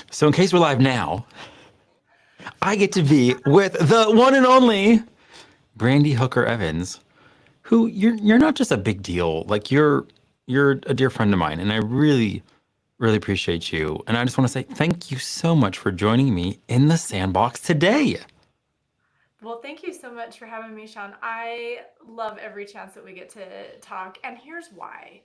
So, in case we're live now, I get to be with the one and only Brandi Hooker Evans, who you're not just a big deal. Like you're a dear friend of mine, and I really appreciate you. And I just want to say thank you so much for joining me in the Sandbox today. Well, thank you so much for having me, Sean. I love every chance that we get to talk, and here's why.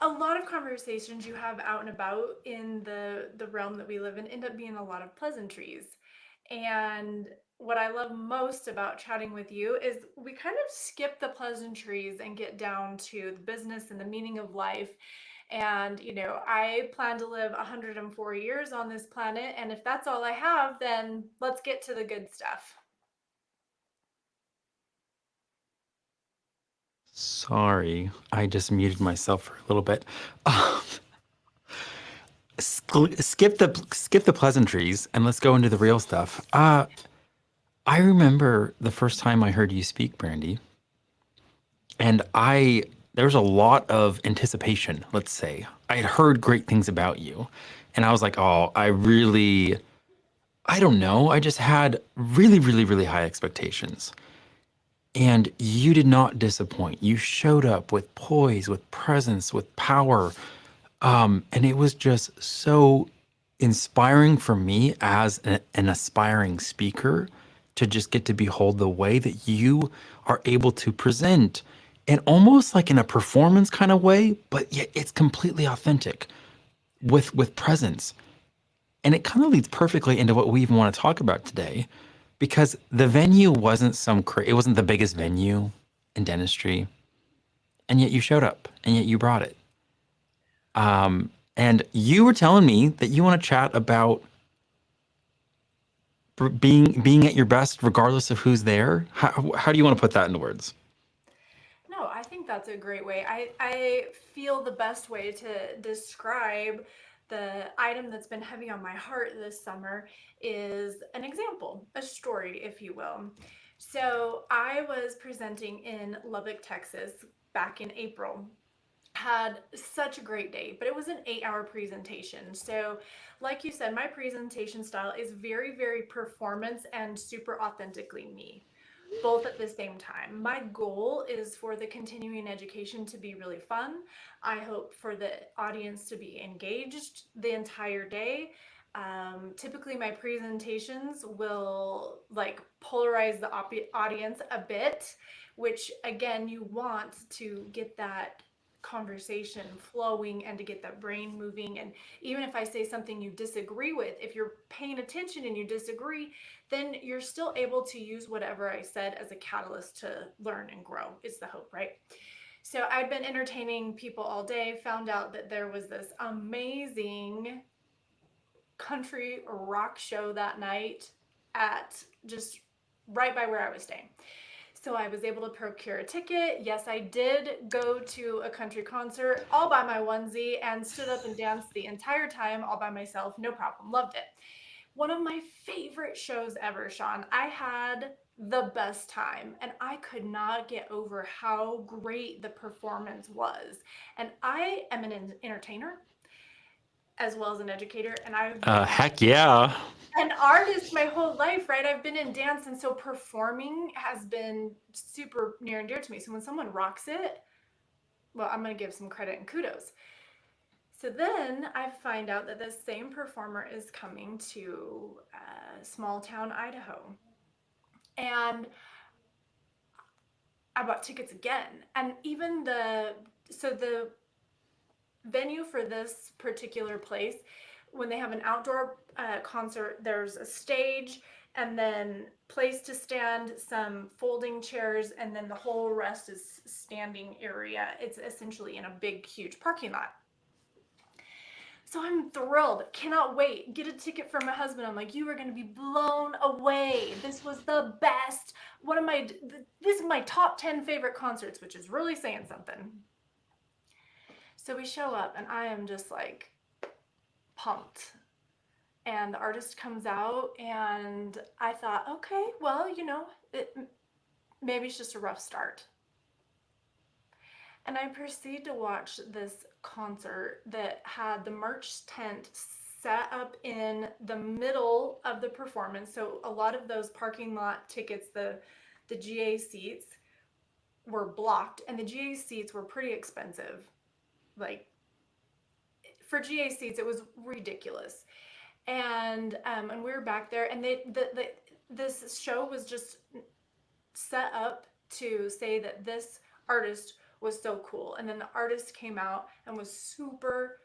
A lot of conversations you have out and about in the realm that we live in end up being a lot of pleasantries. And what I love most about chatting with you is we kind of skip the pleasantries and get down to the business and the meaning of life. And, I plan to live 104 years on this planet. And if that's all I have, then let's get to the good stuff. Sorry, I just muted myself for a little bit. Skip the pleasantries and let's go into the real stuff. I remember the first time I heard you speak, Brandy, and I there was a lot of anticipation. Let's say I had heard great things about you, and I was like, oh, I don't know, I just had really high expectations. And you did not disappoint. You showed up with poise, with presence, with power. And it was just so inspiring for me as an aspiring speaker to just get to behold the way that you are able to present and almost like in a performance kind of way, but yet it's completely authentic with presence. And it kind of leads perfectly into what we even want to talk about today because the venue wasn't it wasn't the biggest venue in dentistry, and yet you showed up and yet you brought it. And you were telling me that you want to chat about being at your best regardless of who's there. How do you want to put that into words? No, I think that's a great way. I feel the best way to describe the item that's been heavy on my heart this summer is an example, a story, if you will. So I was presenting in Lubbock, Texas back in April. Had such a great day, but it was an 8-hour presentation. So, like you said, my presentation style is very performance and super authentically me, both at the same time. My goal is for the continuing education to be really fun. I hope for the audience to be engaged the entire day. Typically, my presentations will like polarize the audience a bit, which again, you want to get that conversation flowing and to get that brain moving. And even if I say something you disagree with, if you're paying attention and you disagree, then you're still able to use whatever I said as a catalyst to learn and grow, is the hope, right? So I'd been entertaining people all day, found out that there was this amazing country rock show that night at just right by where I was staying. So I was able to procure a ticket. Yes, I did go to a country concert all by my onesie and stood up and danced the entire time all by myself. No problem. Loved it. One of my favorite shows ever, Sean. I had the best time and I could not get over how great the performance was. And I am an entertainer as well as an educator, and I've been Heck yeah. an artist my whole life, right? I've been in dance, and so performing has been super near and dear to me. So when someone rocks it, well, I'm going to give some credit and kudos. So then I find out that this same performer is coming to small town Idaho. And I bought tickets again. And even the venue for this particular place, when they have an outdoor concert, there's a stage and then place to stand, some folding chairs, and then the whole rest is standing area. It's essentially in a big, huge parking lot. So I'm thrilled, cannot wait. Get a ticket for my husband. I'm like, you are going to be blown away. This was the best. This is my top 10 favorite concerts, which is really saying something. So we show up, and I am just like pumped. And the artist comes out, and I thought, okay, well, maybe it's just a rough start. And I proceed to watch this concert that had the merch tent set up in the middle of the performance. So a lot of those parking lot tickets, the GA seats were blocked, and the GA seats were pretty expensive. Like for GA seats, it was ridiculous. And we were back there, and this show was just set up to say that this artist was so cool, and then the artist came out and was super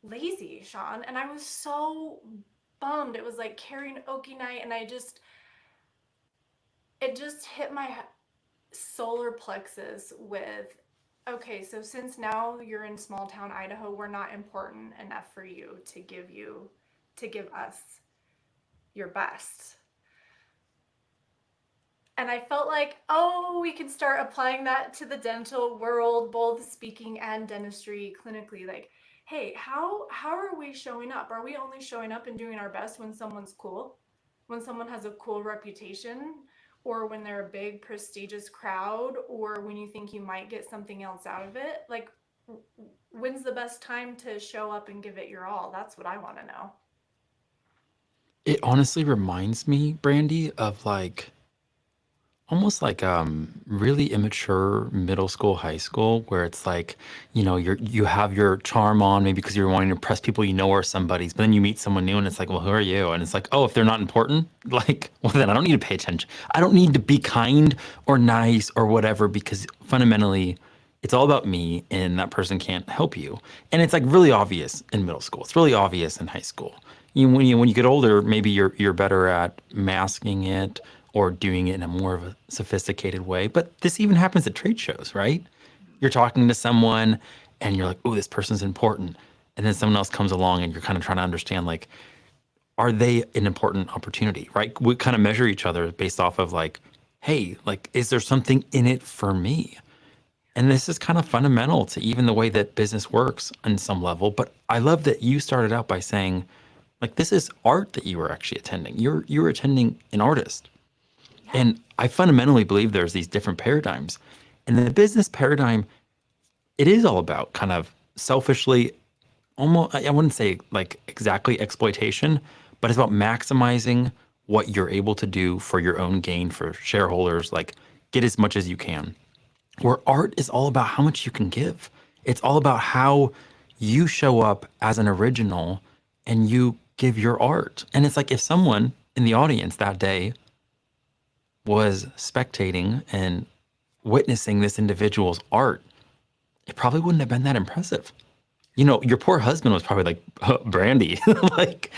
lazy, Sean, and I was so bummed. It was like karaoke night, and it just hit my solar plexus with, okay, so since now you're in small town Idaho, we're not important enough for you to give us your best. And I felt like, oh, we can start applying that to the dental world, both speaking and dentistry clinically. Like, hey, how are we showing up? Are we only showing up and doing our best when someone's cool? When someone has a cool reputation? Or when they're a big prestigious crowd? Or when you think you might get something else out of it? Like, when's the best time to show up and give it your all? That's what I want to know. It honestly reminds me, Brandy, of like almost like really immature middle school, high school, where it's like, you have your charm on maybe because you're wanting to impress people you know are somebody's, but then you meet someone new and it's like, well, who are you? And it's like, oh, if they're not important, like, well, then I don't need to pay attention. I don't need to be kind or nice or whatever because fundamentally it's all about me and that person can't help you. And it's like really obvious in middle school. It's really obvious in high school. When you get older, maybe you're better at masking it or doing it in a more of a sophisticated way. But this even happens at trade shows, right? You're talking to someone and you're like, oh, this person's important. And then someone else comes along and you're kind of trying to understand, like, are they an important opportunity, right? We kind of measure each other based off of like, hey, like, is there something in it for me? And this is kind of fundamental to even the way that business works on some level. But I love that you started out by saying, like, this is art that you were actually attending. You were attending an artist. Yeah. And I fundamentally believe there's these different paradigms. And the business paradigm, it is all about kind of selfishly, almost, I wouldn't say like exactly exploitation, but it's about maximizing what you're able to do for your own gain for shareholders, like get as much as you can. Where art is all about how much you can give. It's all about how you show up as an original and you give your art. And it's like if someone in the audience that day was spectating and witnessing this individual's art, it probably wouldn't have been that impressive. Your poor husband was probably like, Brandy, like,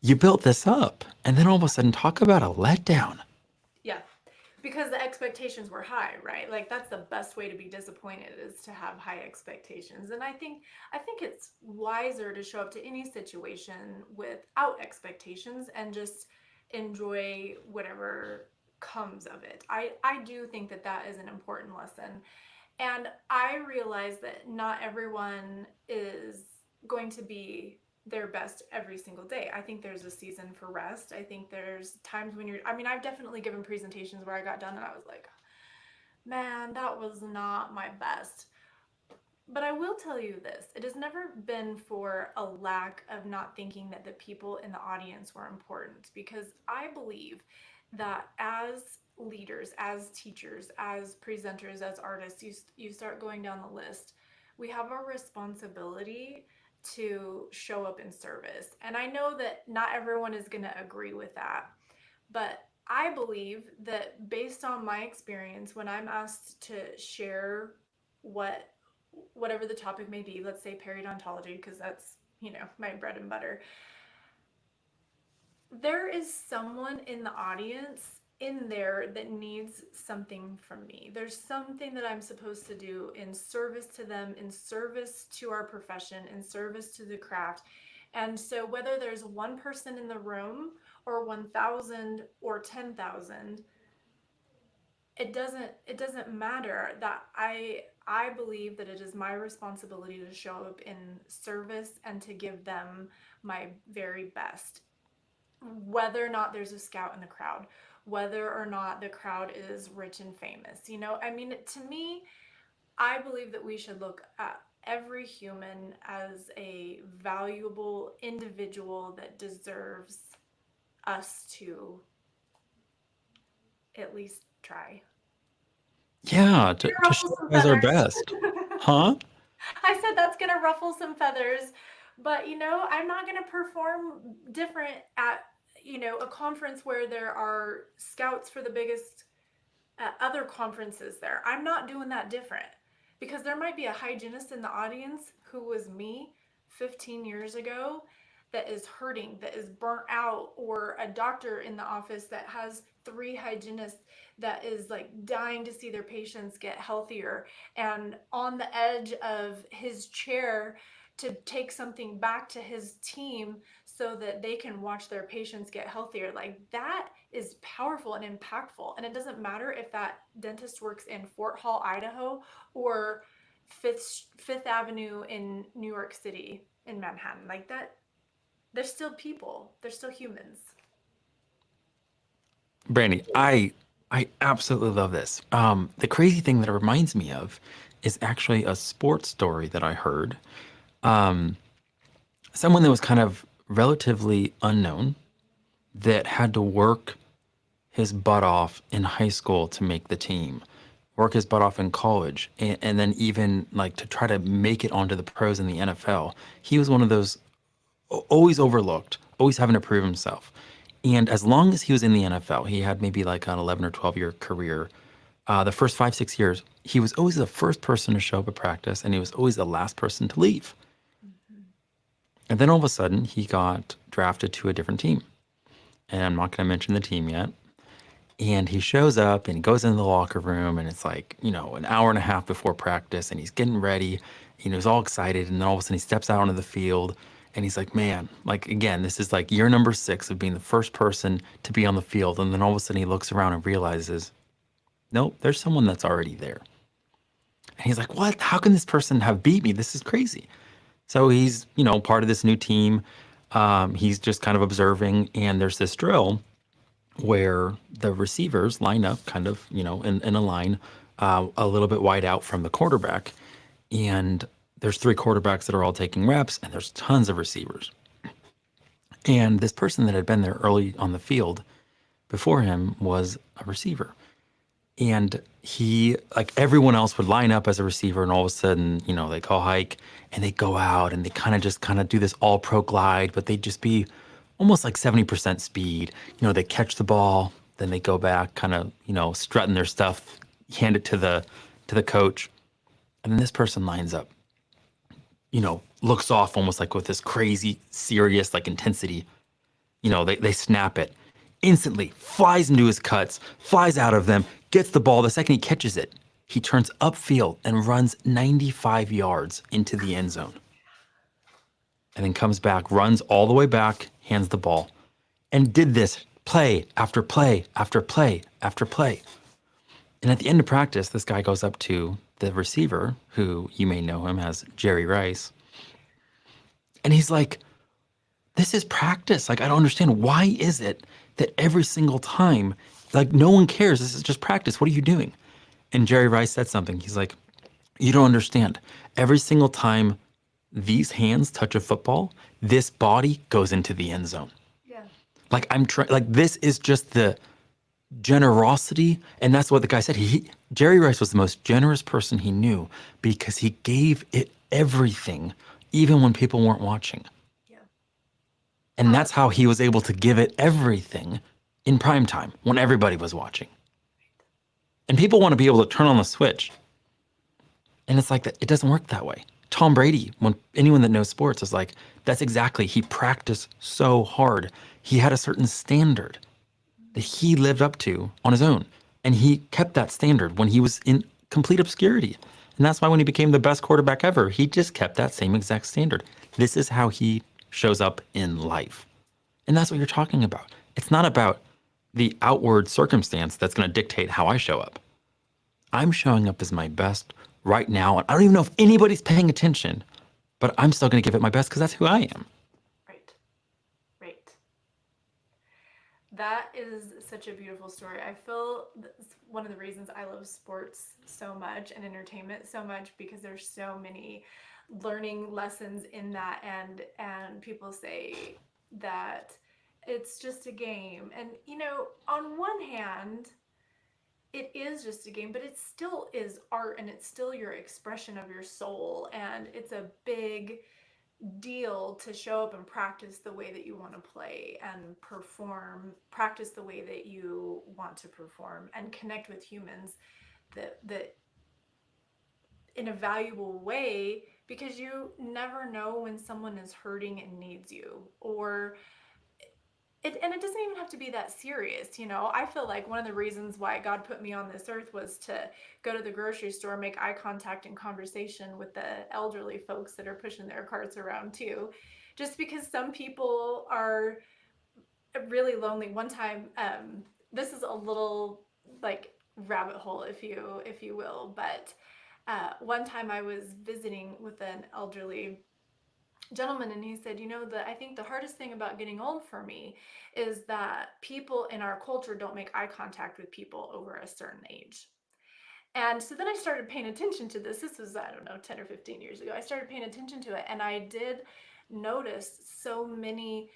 you built this up. And then all of a sudden, talk about a letdown. Yeah. Because the expectations were high, right? Like that's the best way to be disappointed is to have high expectations. And I think it's wiser to show up to any situation without expectations and just enjoy whatever comes of it. I do think that that is an important lesson. And I realize that not everyone is going to be their best every single day. I think there's a season for rest. I think there's times when I mean, I've definitely given presentations where I got done and I was like, man, that was not my best. But I will tell you this, it has never been for a lack of not thinking that the people in the audience were important, because I believe that as leaders, as teachers, as presenters, as artists, you start going down the list, we have a responsibility to show up in service. And I know that not everyone is going to agree with that, but I believe that based on my experience, when I'm asked to share what whatever the topic may be, let's say periodontology, because that's, my bread and butter, there is someone in the audience in there that needs something from me. There's something that I'm supposed to do in service to them, in service to our profession, in service to the craft. And so whether there's one person in the room or 1,000 or 10,000, it doesn't matter. That I believe that it is my responsibility to show up in service and to give them my very best, whether or not there's a scout in the crowd, whether or not the crowd is rich and famous. I mean, to me, I believe that we should look at every human as a valuable individual that deserves us to at least try. Yeah, Gonna to ruffle show up some as our feathers. best. Huh? I said that's gonna ruffle some feathers, but I'm not gonna perform different at a conference where there are scouts for the biggest other conferences there. I'm not doing that different because there might be a hygienist in the audience who was me 15 years ago that is hurting, that is burnt out, or a doctor in the office that has three hygienists that is like dying to see their patients get healthier and on the edge of his chair to take something back to his team so that they can watch their patients get healthier. Like that is powerful and impactful. And it doesn't matter if that dentist works in Fort Hall, Idaho, or Fifth Avenue in New York City in Manhattan. Like that, they're still people. They're still humans. Brandy, I absolutely love this. The crazy thing that it reminds me of is actually a sports story that I heard. Um, Someone that was kind of relatively unknown that had to work his butt off in high school to make the team, work his butt off in college, and then even like to try to make it onto the pros in the NFL. He was one of those always overlooked, always having to prove himself. And as long as he was in the NFL, he had maybe like an 11 or 12-year career. The first 5, 6 years, he was always the first person to show up at practice, and he was always the last person to leave. Mm-hmm. And then all of a sudden, he got drafted to a different team. And I'm not going to mention the team yet. And he shows up and he goes into the locker room, and it's like, an hour and a half before practice, and he's getting ready. He's all excited. And then all of a sudden, he steps out onto the field and he's like, man, like, again, this is like year number 6 of being the first person to be on the field. And then all of a sudden, he looks around and realizes, nope, there's someone that's already there. And he's like, what? How can this person have beat me? This is crazy. So he's, part of this new team. He's just kind of observing, and there's this drill where the receivers line up kind of, in a line, a little bit wide out from the quarterback. And there's 3 quarterbacks that are all taking reps, and there's tons of receivers. And this person that had been there early on the field before him was a receiver. And he, like everyone else, would line up as a receiver, and all of a sudden, they call hike and they go out and they kind of do this all pro glide, but they'd just be almost like 70% speed. They catch the ball, then they go back, kind of, strutting their stuff, hand it to the coach. And then this person lines up, looks off almost like with this crazy, serious, like intensity. They snap it instantly, flies into his cuts, flies out of them, gets the ball. The second he catches it, he turns upfield and runs 95 yards into the end zone. And then comes back, runs all the way back, hands the ball, and did this play after play after play after play. And at the end of practice, this guy goes up to the receiver, who you may know him as Jerry Rice, and he's like, this is practice. Like, I don't understand. Why is it that every single time, like, no one cares? This is just practice. What are you doing? And Jerry Rice said something. He's like, you don't understand. Every single time these hands touch a football, this body goes into the end zone. Yeah. Like, I'm trying, like, this is just the generosity. And that's what the guy said. Jerry Rice was the most generous person he knew because he gave it everything, even when people weren't watching. Yeah. And that's how he was able to give it everything in prime time when everybody was watching. And people want to be able to turn on the switch. And it's like that. It doesn't work that way. Tom Brady, when anyone that knows sports is like, that's exactly, he practiced so hard. He had a certain standard that he lived up to on his own. And he kept that standard when he was in complete obscurity. And that's why when he became the best quarterback ever, he just kept that same exact standard. This is how he shows up in life. And that's what you're talking about. It's not about the outward circumstance that's going to dictate how I show up. I'm showing up as my best right now. And I don't even know if anybody's paying attention, but I'm still going to give it my best because that's who I am. Right. Right. That is such a beautiful story. I feel that's one of the reasons I love sports so much and entertainment so much because there's so many learning lessons in that, and people say that it's just a game. And on one hand, it is just a game, but it still is art, and it's still your expression of your soul, and it's a big deal to show up and practice the way that you want to play and perform, practice the way that you want to perform, and connect with humans that in a valuable way, because you never know when someone is hurting and needs you, or and it doesn't even have to be that serious. I feel like one of the reasons why God put me on this earth was to go to the grocery store, make eye contact and conversation with the elderly folks that are pushing their carts around too. Just because some people are really lonely. One time, this is a little like rabbit hole, if you will, but one time I was visiting with an elderly gentleman, and he said, I think the hardest thing about getting old for me is that people in our culture don't make eye contact with people over a certain age. And so then I started paying attention to this. This was, I don't know, 10 or 15 years ago. I started paying attention to it, and I did notice so many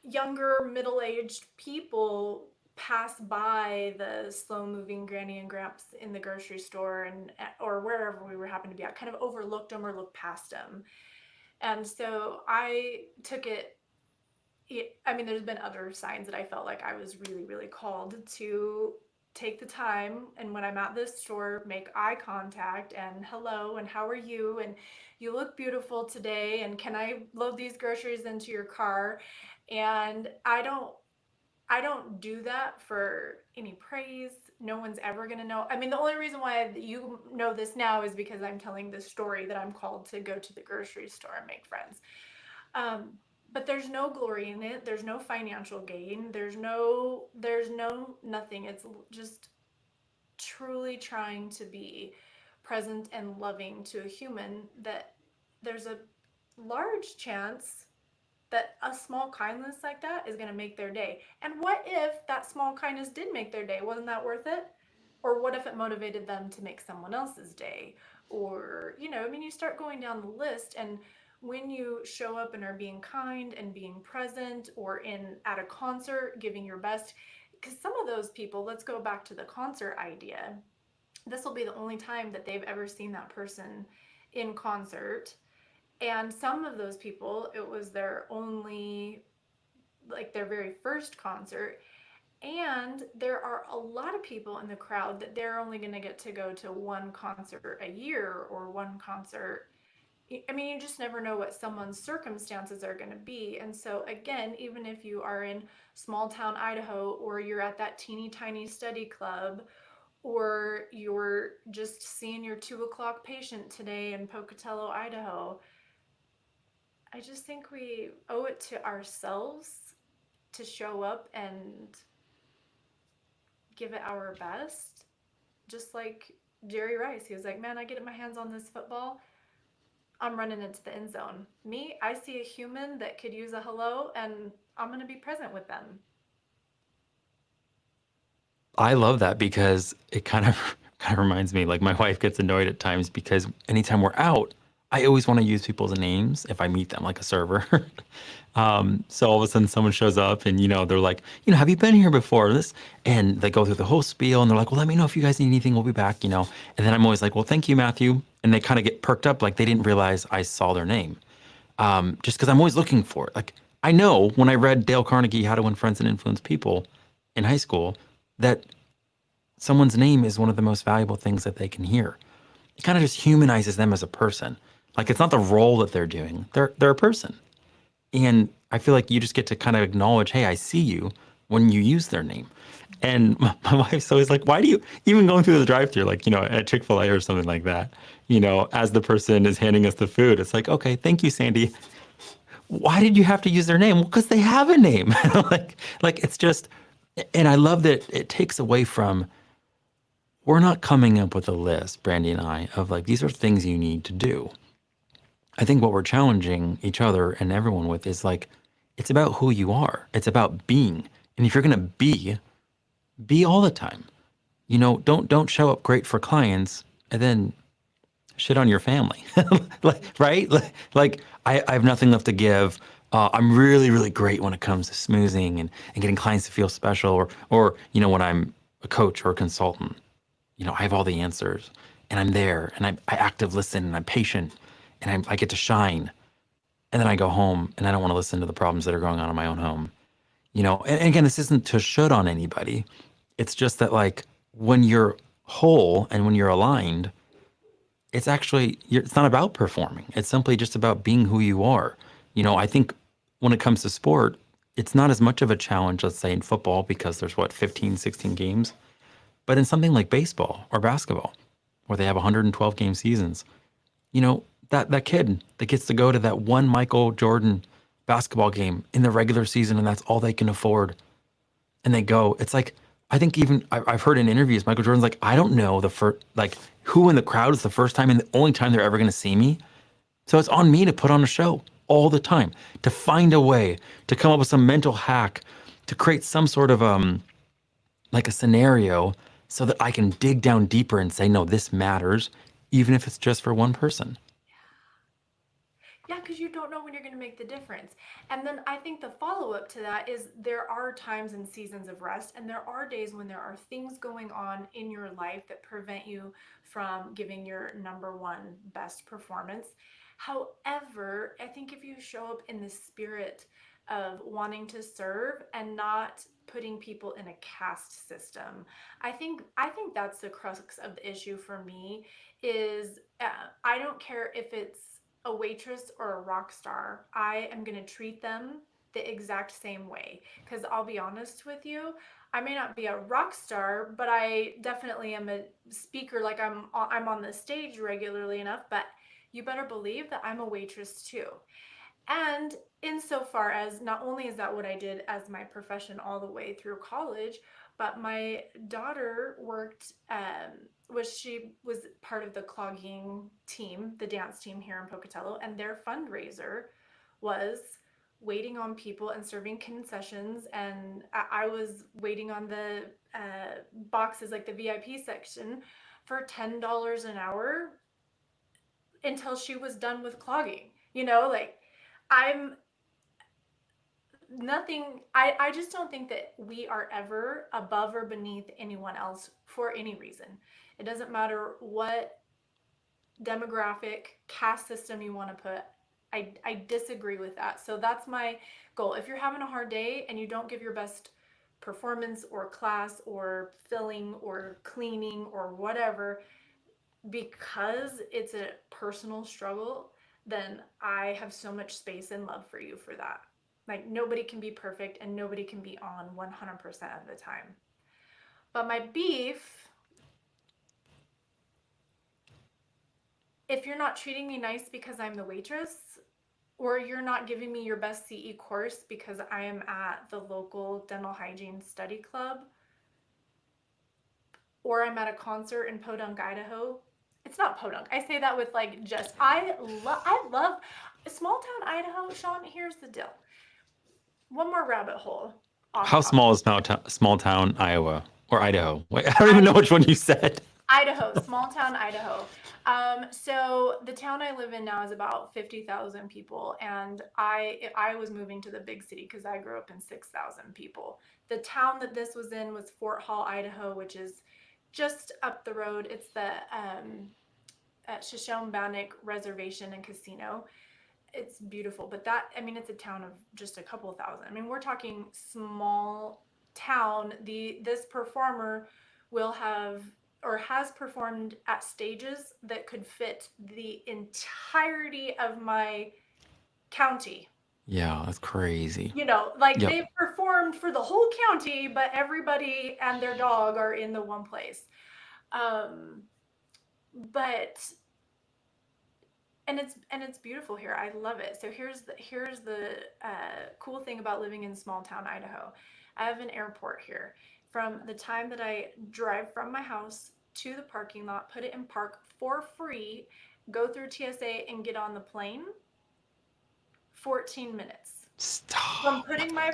younger, middle-aged people pass by the slow-moving granny and gramps in the grocery store, and or wherever we were happened to be at, kind of overlooked them or looked past them. And so I took it. I mean, there's been other signs that I felt like I was really, really called to take the time, and when I'm at this store, make eye contact and hello and how are you, and you look beautiful today, and can I load these groceries into your car? And I don't do that for any praise. No one's ever going to know. I mean, the only reason why you know this now is because I'm telling this story that I'm called to go to the grocery store and make friends. Um, but there's no glory in it. There's no financial gain. There's no nothing. It's just truly trying to be present and loving to a human, that there's a large chance that a small kindness like that is going to make their day. And what if that small kindness did make their day? Wasn't that worth it? Or what if it motivated them to make someone else's day? Or, I mean, you start going down the list, and when you show up and are being kind and being present, or in at a concert giving your best, because some of those people, let's go back to the concert idea, this will be the only time that they've ever seen that person in concert. And some of those people, it was their only, like their very first concert. And there are a lot of people in the crowd that they're only going to get to go to one concert a year, or one concert. I mean, you just never know what someone's circumstances are going to be. And so, again, even if you are in small town Idaho, or you're at that teeny tiny study club, or you're just seeing your 2 o'clock patient today in Pocatello, Idaho, I just think we owe it to ourselves to show up and give it our best. Just like Jerry Rice, he was like, man, I get my hands on this football, I'm running into the end zone. Me, I see a human that could use a hello, and I'm going to be present with them. I love that because it kind of kind of reminds me, like my wife gets annoyed at times because anytime we're out, I always want to use people's names if I meet them, like a server. So all of a sudden someone shows up and they're like, have you been here before? This, and they go through the whole spiel and they're like, well, let me know if you guys need anything. We'll be back. And then I'm always like, well, thank you, Matthew. And they kind of get perked up like they didn't realize I saw their name. Just because I'm always looking for it. Like I know when I read Dale Carnegie, How to Win Friends and Influence People in high school, that someone's name is one of the most valuable things that they can hear. It kind of just humanizes them as a person. Like it's not the role that they're doing. They're a person. And I feel like you just get to kind of acknowledge, hey, I see you when you use their name. And my wife's always like, why do you, even going through the drive-thru, like, at Chick-fil-A or something like that, as the person is handing us the food, it's like, okay, thank you, Sandy. Why did you have to use their name? Well, because they have a name. like it's just, and I love that it takes away from, we're not coming up with a list, Brandi and I, of like, these are things you need to do. I think what we're challenging each other and everyone with is like, it's about who you are. It's about being. And if you're going to be all the time. Don't show up great for clients and then shit on your family. Like, right? I have nothing left to give. I'm really, really great when it comes to smoozing and getting clients to feel special, or when I'm a coach or a consultant, I have all the answers, and I'm there, and I active listen, and I'm patient, and I get to shine. And then I go home, and I don't want to listen to the problems that are going on in my own home. And again, this isn't to should on anybody. It's just that, like, when you're whole and when you're aligned, it's actually it's not about performing. It's simply just about being who you are. I think when it comes to sport, it's not as much of a challenge, let's say in football, because there's what, 15, 16 games. But in something like baseball or basketball, where they have 112 game seasons, that kid that gets to go to that one Michael Jordan basketball game in the regular season, and that's all they can afford, and they go. It's like, I think even I've heard in interviews, Michael Jordan's like, I don't know the first, like, who in the crowd is the first time and the only time they're ever going to see me. So it's on me to put on a show all the time, to find a way to come up with some mental hack, to create some sort of like a scenario, so that I can dig down deeper and say, no, this matters, even if it's just for one person. Yeah, because you don't know when you're going to make the difference. And then I think the follow up to that is there are times and seasons of rest, and there are days when there are things going on in your life that prevent you from giving your number one best performance. However, I think if you show up in the spirit of wanting to serve and not putting people in a caste system, I think that's the crux of the issue for me. Is I don't care if it's a waitress or a rock star, I am going to treat them the exact same way. Because I'll be honest with you, I may not be a rock star, but I definitely am a speaker. Like I'm on the stage regularly enough. But you better believe that I'm a waitress too. And insofar as not only is that what I did as my profession all the way through college, but my daughter worked, she was part of the clogging team, the dance team here in Pocatello, and their fundraiser was waiting on people and serving concessions. And I was waiting on the boxes, like the VIP section, for $10 an hour until she was done with clogging. Like I'm nothing, I just don't think that we are ever above or beneath anyone else for any reason. It doesn't matter what demographic, caste system you want to put. I disagree with that. So that's my goal. If you're having a hard day and you don't give your best performance or class or filling or cleaning or whatever, because it's a personal struggle, then I have so much space and love for you for that. Like, nobody can be perfect and nobody can be on 100% of the time. But my beef, if you're not treating me nice because I'm the waitress, or you're not giving me your best CE course because I am at the local dental hygiene study club, or I'm at a concert in Podunk, Idaho. It's not Podunk. I say that with like just I love small town Idaho. Sean, here's the deal. One more rabbit hole off How topic. small is small town Iowa or Idaho? Wait, I don't even know I which one you said. Idaho, small town Idaho. So the town I live in now is about 50,000 people, and I was moving to the big city because I grew up in 6,000 people. The town that this was in was Fort Hall, Idaho, which is just up the road. It's the Shoshone Reservation and Casino. It's beautiful, but it's a town of just a couple thousand. We're talking small town. This performer will have or has performed at stages that could fit the entirety of my county. Yeah, that's crazy. Like Yep. they've performed for the whole county, but everybody and their dog are in the one place. Um, but and it's beautiful here. I love it. So here's the cool thing about living in small town Idaho. I have an airport here. From the time that I drive from my house to the parking lot, put it in park for free, go through TSA and get on the plane, 14 minutes. From Stop. putting my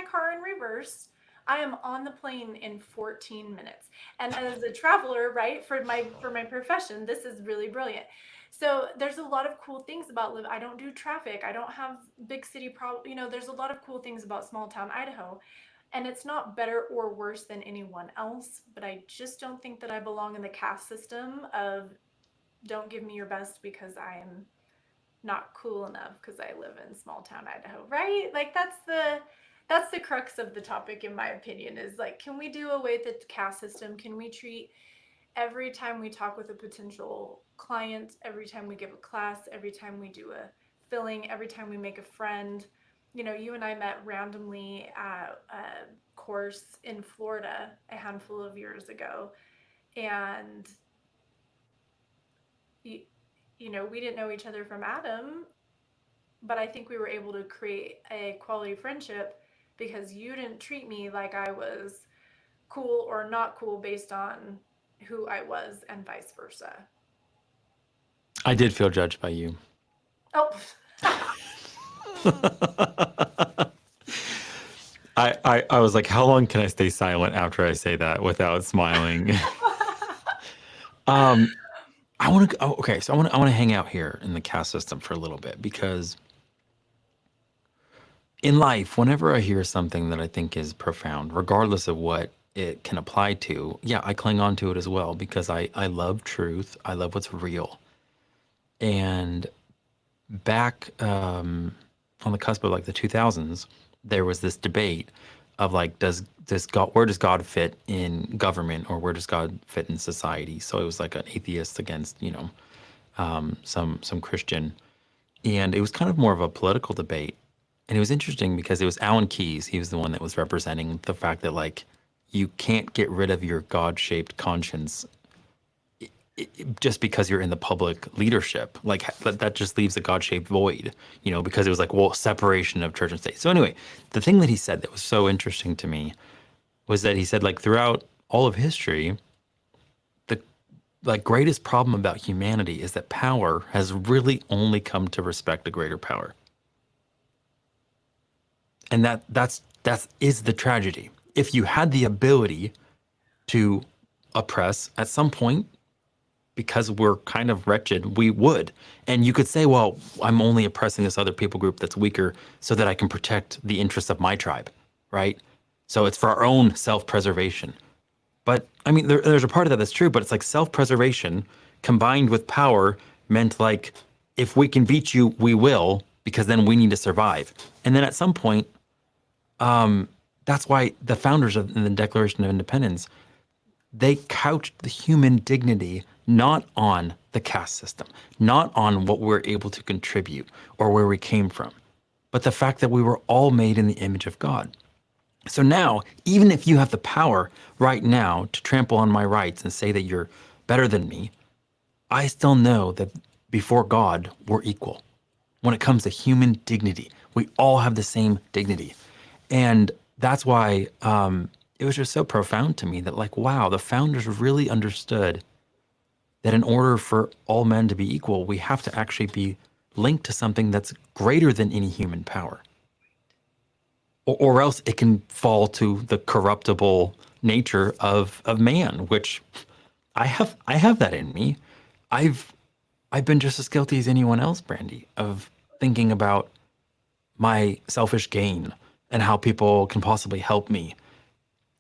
car in reverse I am on the plane in 14 minutes. And as a traveler, right, for my profession, this is really brilliant. So there's a lot of cool things about live. I don't do traffic. I don't have big city problem. You know, there's a lot of cool things about small town Idaho. And it's not better or worse than anyone else, but I just don't think that I belong in the caste system of don't give me your best because I am not cool enough because I live in small town Idaho, right? Like that's the crux of the topic in my opinion is like, can we do away with the caste system? Can we treat every time we talk with a potential client, every time we give a class, every time we do a filling, every time we make a friend? You know, you and I met randomly at a course in Florida a handful of years ago, and you, you know, we didn't know each other from Adam, but I think we were able to create a quality friendship because you didn't treat me like I was cool or not cool based on who I was and vice versa. I did feel judged by you. Oh, I was like, how long can I stay silent after I say that without smiling? I want to. Oh, okay, so I want to hang out here in the caste system for a little bit because in life, whenever I hear something that I think is profound, regardless of what it can apply to, yeah, I cling on to it as well because I love truth. I love what's real. And back on the cusp of like the 2000s, there was this debate of like, does God, where does God fit in government or where does God fit in society? So it was like an atheist against, you know, some Christian, and it was kind of more of a political debate. And it was interesting because it was Alan Keyes. He was the one that was representing the fact that like you can't get rid of your God-shaped conscience just because you're in the public leadership. Like that just leaves a God-shaped void, you know, because it was like, well, separation of church and state. So anyway, the thing that he said that was so interesting to me was that he said like throughout all of history, the like greatest problem about humanity is that power has really only come to respect a greater power. And that's is the tragedy. If you had the ability to oppress at some point, because we're kind of wretched, we would. And you could say, well, I'm only oppressing this other people group that's weaker so that I can protect the interests of my tribe, right? So it's for our own self-preservation. But I mean, there's a part of that that's true, but it's like self-preservation combined with power meant like, if we can beat you, we will, because then we need to survive. And then at some point, that's why the founders of the Declaration of Independence, they couched the human dignity not on the caste system, not on what we're able to contribute or where we came from, but the fact that we were all made in the image of God. So now, even if you have the power right now to trample on my rights and say that you're better than me, I still know that before God, we're equal. When it comes to human dignity, we all have the same dignity. And that's why it was just so profound to me that, like, wow, the founders really understood that in order for all men to be equal, we have to actually be linked to something that's greater than any human power. Or else it can fall to the corruptible nature of man, which I have that in me. I've I've been just as guilty as anyone else, Brandi, of thinking about my selfish gain and how people can possibly help me.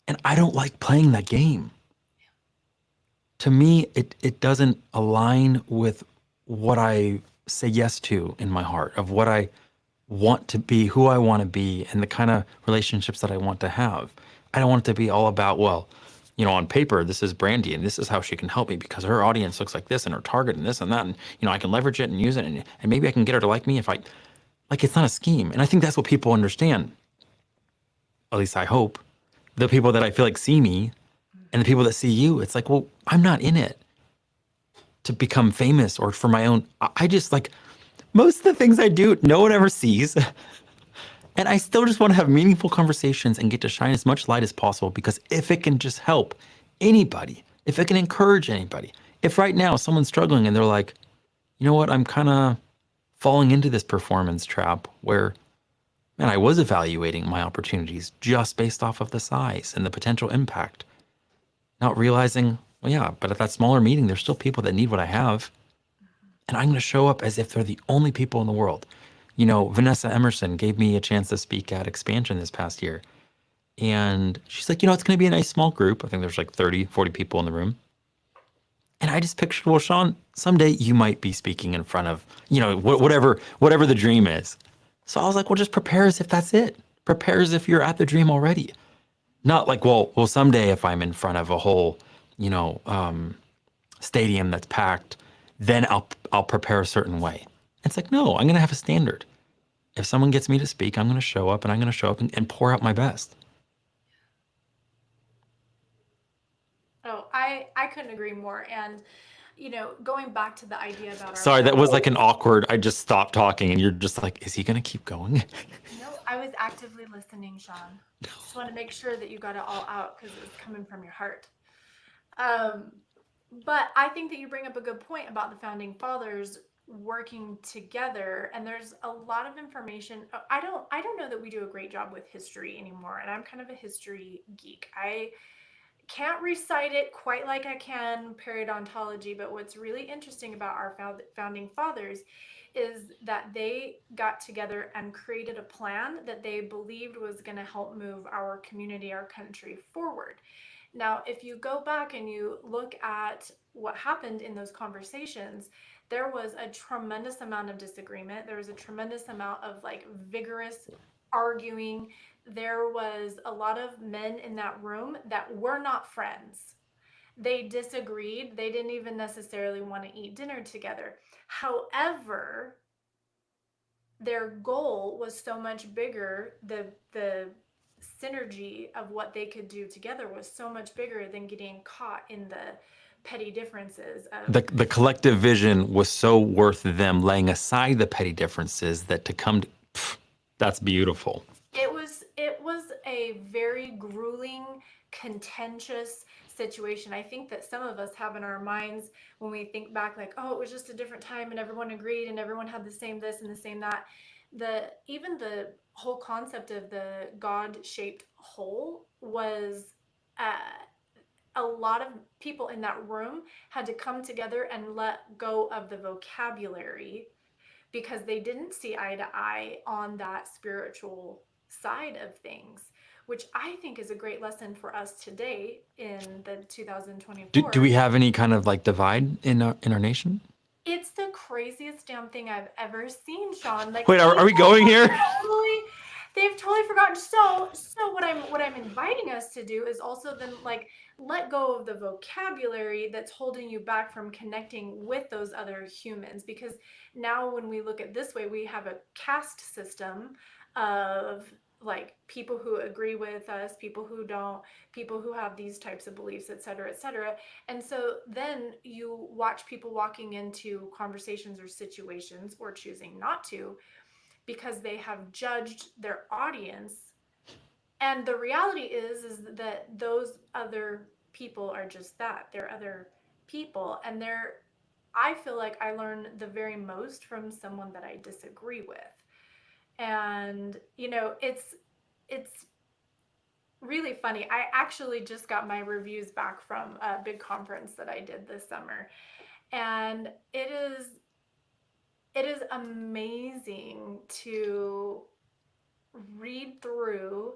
And I don't like playing that game. To me, it doesn't align with what I say yes to in my heart, of what I want to be, who I want to be, and the kind of relationships that I want to have. I don't want it to be all about, well, you know, on paper, this is Brandi and this is how she can help me because her audience looks like this and her target and this and that. And, you know, I can leverage it and use it and maybe I can get her to like me if I, like, it's not a scheme. And I think that's what people understand. At least I hope. The people that I feel like see me and the people that see you, it's like, well, I'm not in it to become famous or for my own. I just like most of the things I do, no one ever sees. And I still just want to have meaningful conversations and get to shine as much light as possible because if it can just help anybody, if it can encourage anybody, if right now someone's struggling and they're like, you know what, I'm kind of falling into this performance trap where man, I was evaluating my opportunities just based off of the size and the potential impact, not realizing, well, yeah, but at that smaller meeting, there's still people that need what I have. And I'm going to show up as if they're the only people in the world. You know, Vanessa Emerson gave me a chance to speak at Expansion this past year. And she's like, it's going to be a nice small group. I think there's like 30, 40 people in the room. And I just pictured, well, Sean, someday you might be speaking in front of, whatever the dream is. So I was like, well, just prepare as if that's it. Prepare as if you're at the dream already. Not like, well, someday if I'm in front of a whole, you know, stadium that's packed, then I'll prepare a certain way. It's like, no, I'm gonna have a standard. If someone gets me to speak, I'm gonna show up, and I'm gonna show up and pour out my best. Oh, I couldn't agree more. And going back to the idea about our Sorry, that was like values. an awkward. I just stopped talking, and you're just like, is he gonna keep going? No, I was actively listening, Sean. Just want to make sure that you got it all out because it was coming from your heart. Um, but I think that you bring up a good point about the founding fathers working together, and there's a lot of information. I don't know that we do a great job with history anymore, and I'm kind of a history geek. I can't recite it quite like I can periodontology, but what's really interesting about our founding fathers is that they got together and created a plan that they believed was going to help move our community, our country forward. Now, if you go back and you look at what happened in those conversations, there was a tremendous amount of disagreement. There was a tremendous amount of like vigorous arguing. There was a lot of men in that room that were not friends. They disagreed. They didn't even necessarily want to eat dinner together. However, their goal was so much bigger. The synergy of what they could do together was so much bigger than getting caught in the petty differences of The collective vision was so worth them laying aside the petty differences that to come to, that's beautiful. it was a very grueling, contentious situation. I think that some of us have in our minds when we think back like, oh, it was just a different time and everyone agreed and everyone had the same this and the same that. The whole concept of the God-shaped hole was a lot of people in that room had to come together and let go of the vocabulary because they didn't see eye to eye on that spiritual side of things, which I think is a great lesson for us today in the Do we 2024. have any kind of like divide in our nation? It's the craziest damn thing I've ever seen, Sean. Like Wait, are we people going have here? totally they've totally forgotten. So what I'm inviting us to do is also then like let go of the vocabulary that's holding you back from connecting with those other humans, because now when we look at this way, we have a caste system of like people who agree with us, people who don't, people who have these types of beliefs, et cetera, et cetera. And so then you watch people walking into conversations or situations or choosing not to because they have judged their audience. And the reality is that those other people are just that. They're other people, and I feel like I learn the very most from someone that I disagree with. And it's really funny. I actually just got my reviews back from a big conference that I did this summer, and it is amazing to read through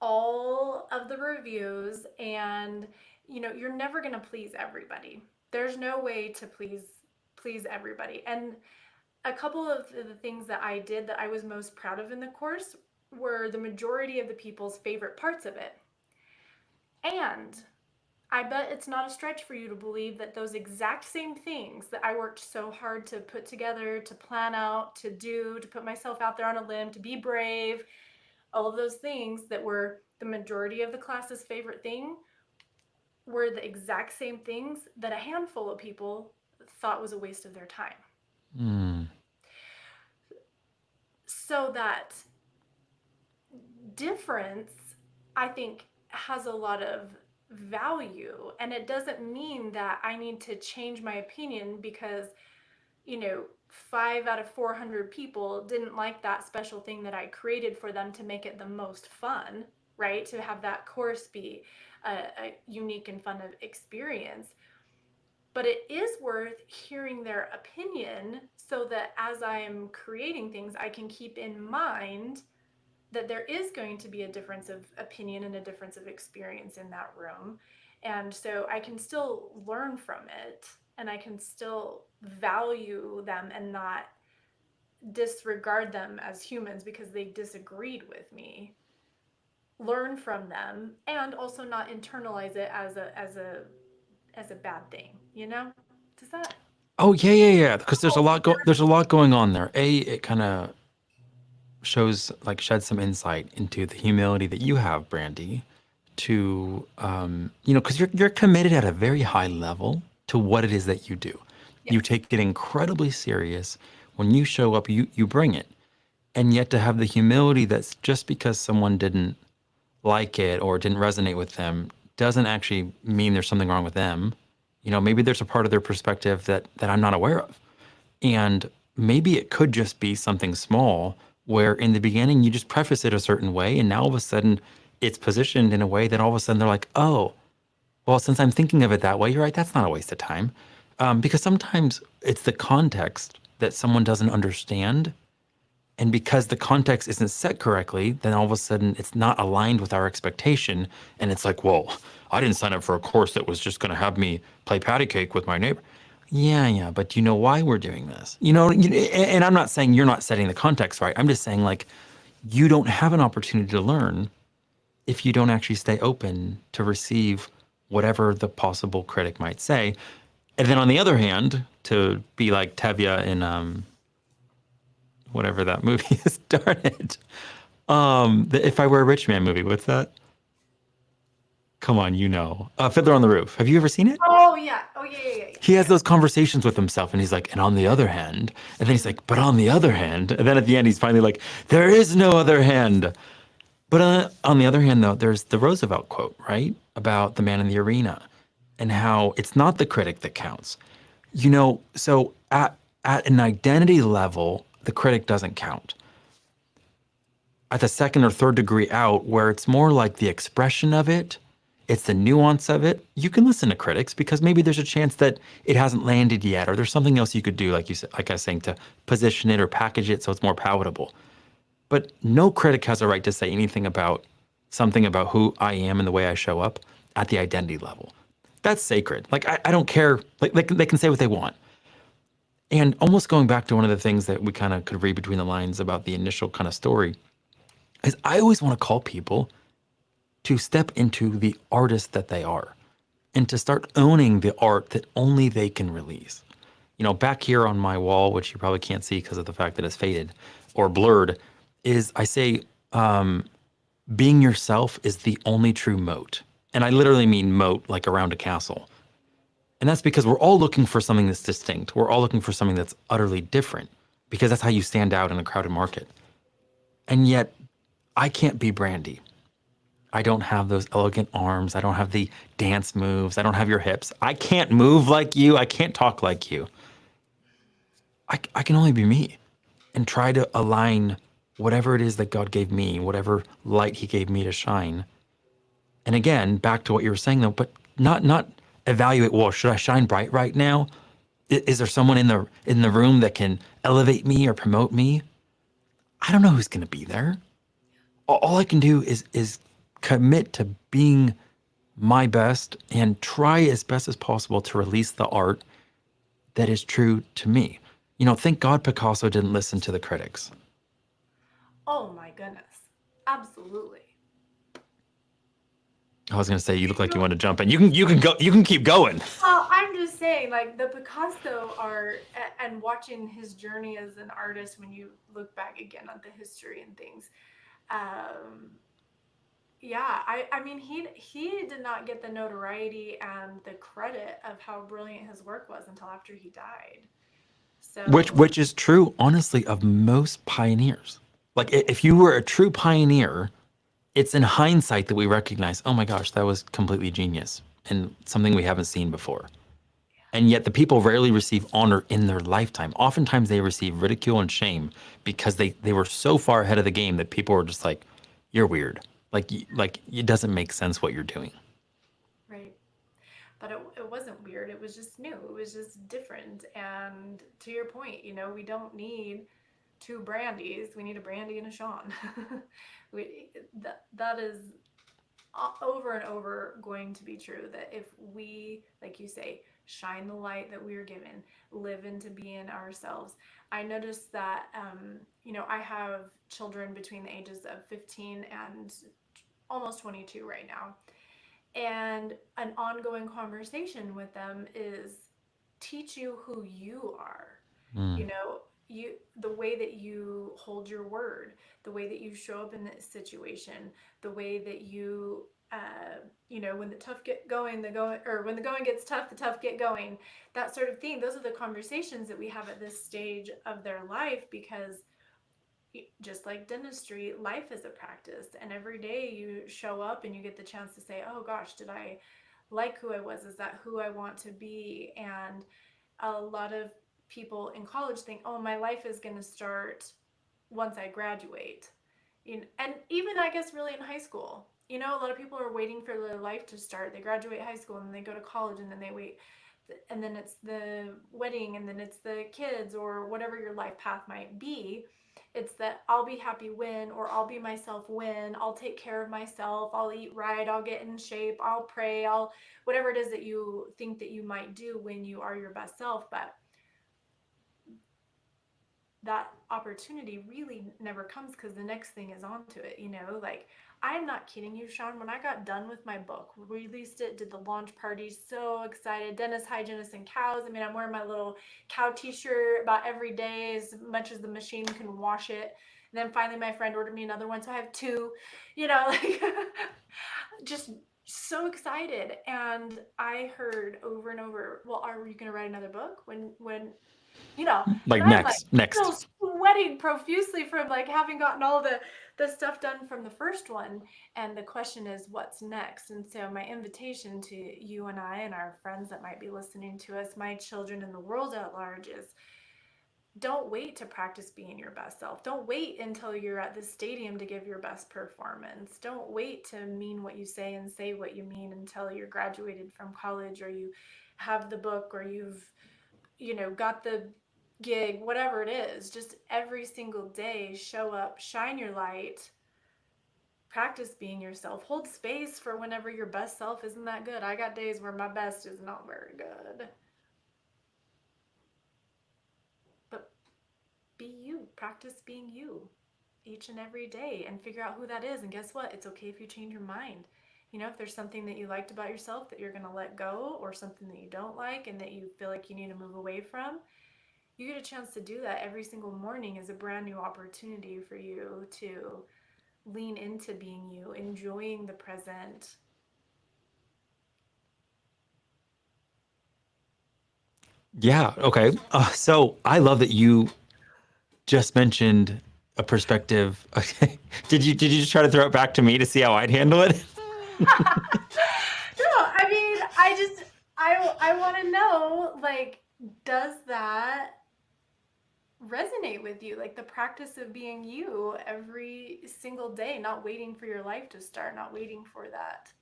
all of the reviews. And you're never going to please everybody. There's no way to please everybody. And a couple of the things that I did that I was most proud of in the course were the majority of the people's favorite parts of it. And I bet it's not a stretch for you to believe that those exact same things that I worked so hard to put together, to plan out, to do, to put myself out there on a limb, to be brave, all of those things that were the majority of the class's favorite thing were the exact same things that a handful of people thought was a waste of their time. Hmm. So that difference, I think, has a lot of value. And it doesn't mean that I need to change my opinion because 5 out of 400 people didn't like that special thing that I created for them to make it the most fun, right? To have that course be a unique and fun experience. But it is worth hearing their opinion so that as I am creating things, I can keep in mind that there is going to be a difference of opinion and a difference of experience in that room. And so I can still learn from it and I can still value them and not disregard them as humans because they disagreed with me. Learn from them and also not internalize it as a bad thing, you know? Does that Oh yeah, yeah, yeah. Because oh, there's a lot going on there. It kind of shows like sheds some insight into the humility that you have, Brandy, to because you're committed at a very high level to what it is that you do. You yes. take it incredibly serious. When you show up, you bring it. And yet to have the humility that's just because someone didn't like it or didn't resonate with them doesn't actually mean there's something wrong with them. Maybe there's a part of their perspective that I'm not aware of. And maybe it could just be something small where in the beginning you just preface it a certain way and now all of a sudden it's positioned in a way that all of a sudden they're like, oh, well, since I'm thinking of it that way, you're right, that's not a waste of time. Because sometimes it's the context that someone doesn't understand. And because the context isn't set correctly, then all of a sudden it's not aligned with our expectation. And it's like, well, I didn't sign up for a course that was just going to have me play patty cake with my neighbor. Yeah, yeah, but do you know why we're doing this? And I'm not saying you're not setting the context right. I'm just saying, like, you don't have an opportunity to learn if you don't actually stay open to receive whatever the possible critic might say. And then on the other hand, to be like Tevye in whatever that movie is, darn it. The If I Were a Rich Man movie, what's that? Come on, Fiddler on the Roof. Have you ever seen it? Oh yeah. Oh yeah, yeah, yeah, He has yeah. those conversations with himself and he's like, and on the other hand, and then he's like, but on the other hand, and then at the end he's finally like, there is no other hand. But on the other hand, though, there's the Roosevelt quote, right? About the man in the arena and how it's not the critic that counts. So at an identity level, the critic doesn't count. At the second or third degree out, where it's more like the expression of it, it's the nuance of it, you can listen to critics because maybe there's a chance that it hasn't landed yet, or there's something else you could do, like you said, like I was saying, to position it or package it so it's more palatable. But no critic has a right to say anything about something about who I am and the way I show up at the identity level. That's sacred. Like, I don't care. Like, they can say what they want. And almost going back to one of the things that we kind of could read between the lines about the initial kind of story is I always want to call people to step into the artist that they are and to start owning the art that only they can release. Back here on my wall, which you probably can't see because of the fact that it's faded or blurred, is I say, being yourself is the only true moat. And I literally mean moat like around a castle. And that's because we're all looking for something that's distinct. We're all looking for something that's utterly different because that's how you stand out in a crowded market. And yet, I can't be Brandi. I don't have those elegant arms. I don't have the dance moves. I don't have your hips. I can't move like you. I can't talk like you. I can only be me and try to align whatever it is that God gave me, whatever light he gave me to shine. And again, back to what you were saying though, but not evaluate, well, should I shine bright right now? Is there someone in the room that can elevate me or promote me? I don't know who's going to be there. All I can do is commit to being my best and try as best as possible to release the art that is true to me. Thank God Picasso didn't listen to the critics. Oh my goodness. Absolutely. I was going to say, you look like you want to jump in. You can go. You can keep going. Well, I'm just saying, like the Picasso art and watching his journey as an artist when you look back again at the history and things. Um, yeah, I mean he did not get the notoriety and the credit of how brilliant his work was until after he died. So Which is true, honestly, of most pioneers. Like if you were a true pioneer, it's in hindsight that we recognize, oh my gosh, that was completely genius and something we haven't seen before. And yet the people rarely receive honor in their lifetime. Oftentimes they receive ridicule and shame because they were so far ahead of the game that people were just like, you're weird. Like it doesn't make sense what you're doing. Right. But it wasn't weird. It was just new. It was just different. And to your point, we don't need two Brandys. We need a Brandy and a Sean. That is over and over going to be true, that if we, like you say, shine the light that we are given, live into being ourselves. I noticed that, I have children between the ages of 15 and almost 22 right now. And an ongoing conversation with them is teach you who you are. Mm. You know, the way that you hold your word, the way that you show up in this situation, the way that you when the tough get going, the going or when the going gets tough, the tough get going, that sort of thing. Those are the conversations that we have at this stage of their life, because just like dentistry, life is a practice. And every day you show up and you get the chance to say, oh gosh, did I like who I was? Is that who I want to be? And a lot of people in college think, oh, my life is going to start once I graduate. And even, I guess, really in high school. A lot of people are waiting for their life to start. They graduate high school and then they go to college and then they wait. And then it's the wedding and then it's the kids or whatever your life path might be. It's that I'll be happy when, or I'll be myself when, I'll take care of myself, I'll eat right, I'll get in shape, I'll pray, whatever it is that you think that you might do when you are your best self. But that opportunity really never comes because the next thing is onto it. Like, I'm not kidding you, Sean. When I got done with my book, released it, did the launch party, so excited. Dentist, hygienist, and cows. I mean, I'm wearing my little cow t-shirt about every day, as much as the machine can wash it. And then finally my friend ordered me another one, so I have two. Like just so excited. And I heard over and over, well, are you going to write another book? And Like I'm like next. still sweating profusely from like having gotten all the stuff done from the first one. And the question is, what's next? And so my invitation to you and I and our friends that might be listening to us, my children and the world at large, is don't wait to practice being your best self. Don't wait until you're at the stadium to give your best performance. Don't wait to mean what you say and say what you mean until you're graduated from college, or you have the book, or you've got the gig, whatever it is. Just every single day, show up, shine your light, practice being yourself, hold space for whenever your best self isn't that good. I got days where my best is not very good. But be you, practice being you each and every day and figure out who that is. And guess what? It's okay if you change your mind. If there's something that you liked about yourself that you're going to let go, or something that you don't like and that you feel like you need to move away from, you get a chance to do that every single morning is a brand new opportunity for you to lean into being you, enjoying the present. Yeah. Okay. So I love that you just mentioned a perspective. Okay. Did you just try to throw it back to me to see how I'd handle it? No, I mean, I want to know, like, does that resonate with you? Like the practice of being you every single day, not waiting for your life to start, not waiting for that.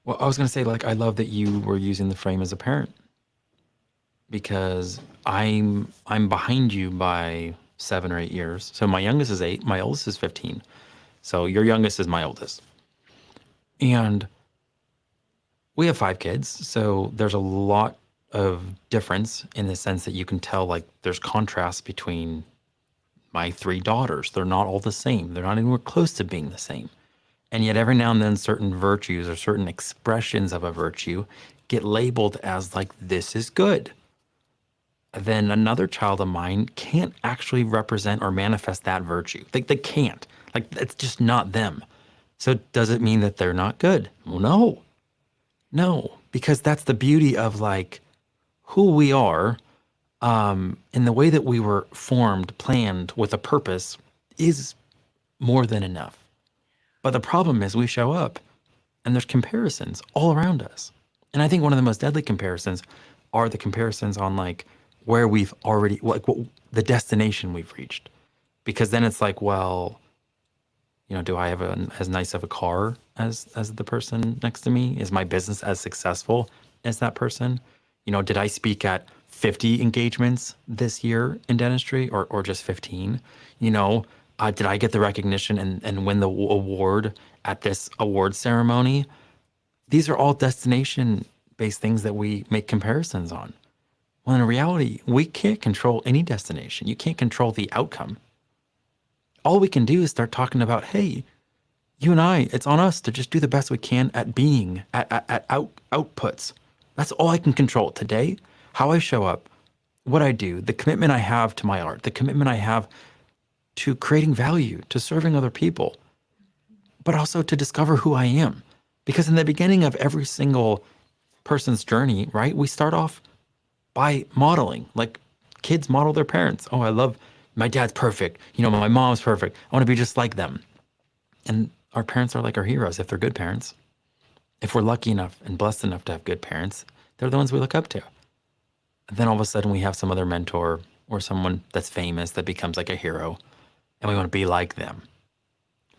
Well, I was gonna say, like, I love that you were using the frame as a parent because I'm behind you by 7 or 8 years. So my youngest is 8, my oldest is 15. So your youngest is my oldest. And we have 5 kids, so there's a lot of difference in the sense that you can tell, like, there's contrast between my 3 daughters. They're not all the same. They're not anywhere close to being the same. And yet every now and then certain virtues or certain expressions of a virtue get labeled as like, this is good. Then another child of mine can't actually represent or manifest that virtue. They can't. Like, it's just not them. So does it mean that they're not good? Well, no. No, because that's the beauty of like who we are, and the way that we were formed, planned with a purpose is more than enough. But the problem is we show up and there's comparisons all around us. And I think one of the most deadly comparisons are the comparisons on like where we've already, like what the destination we've reached. Because then it's like, well, do I have as nice of a car as the person next to me? Is my business as successful as that person? Did I speak at 50 engagements this year in dentistry or just 15? Did I get the recognition and win the award at this award ceremony? These are all destination based things that we make comparisons on. Well, in reality, we can't control any destination. You can't control the outcome. All we can do is start talking about, hey, you and I, it's on us to just do the best we can at being, at outputs. That's all I can control today. How I show up, what I do, the commitment I have to my art, the commitment I have to creating value, to serving other people, but also to discover who I am. Because in the beginning of every single person's journey, right, we start off by modeling. Like kids model their parents. Oh, I love my dad's perfect. My mom's perfect. I want to be just like them. And our parents are like our heroes if they're good parents. If we're lucky enough and blessed enough to have good parents, they're the ones we look up to. And then all of a sudden we have some other mentor or someone that's famous that becomes like a hero and we want to be like them.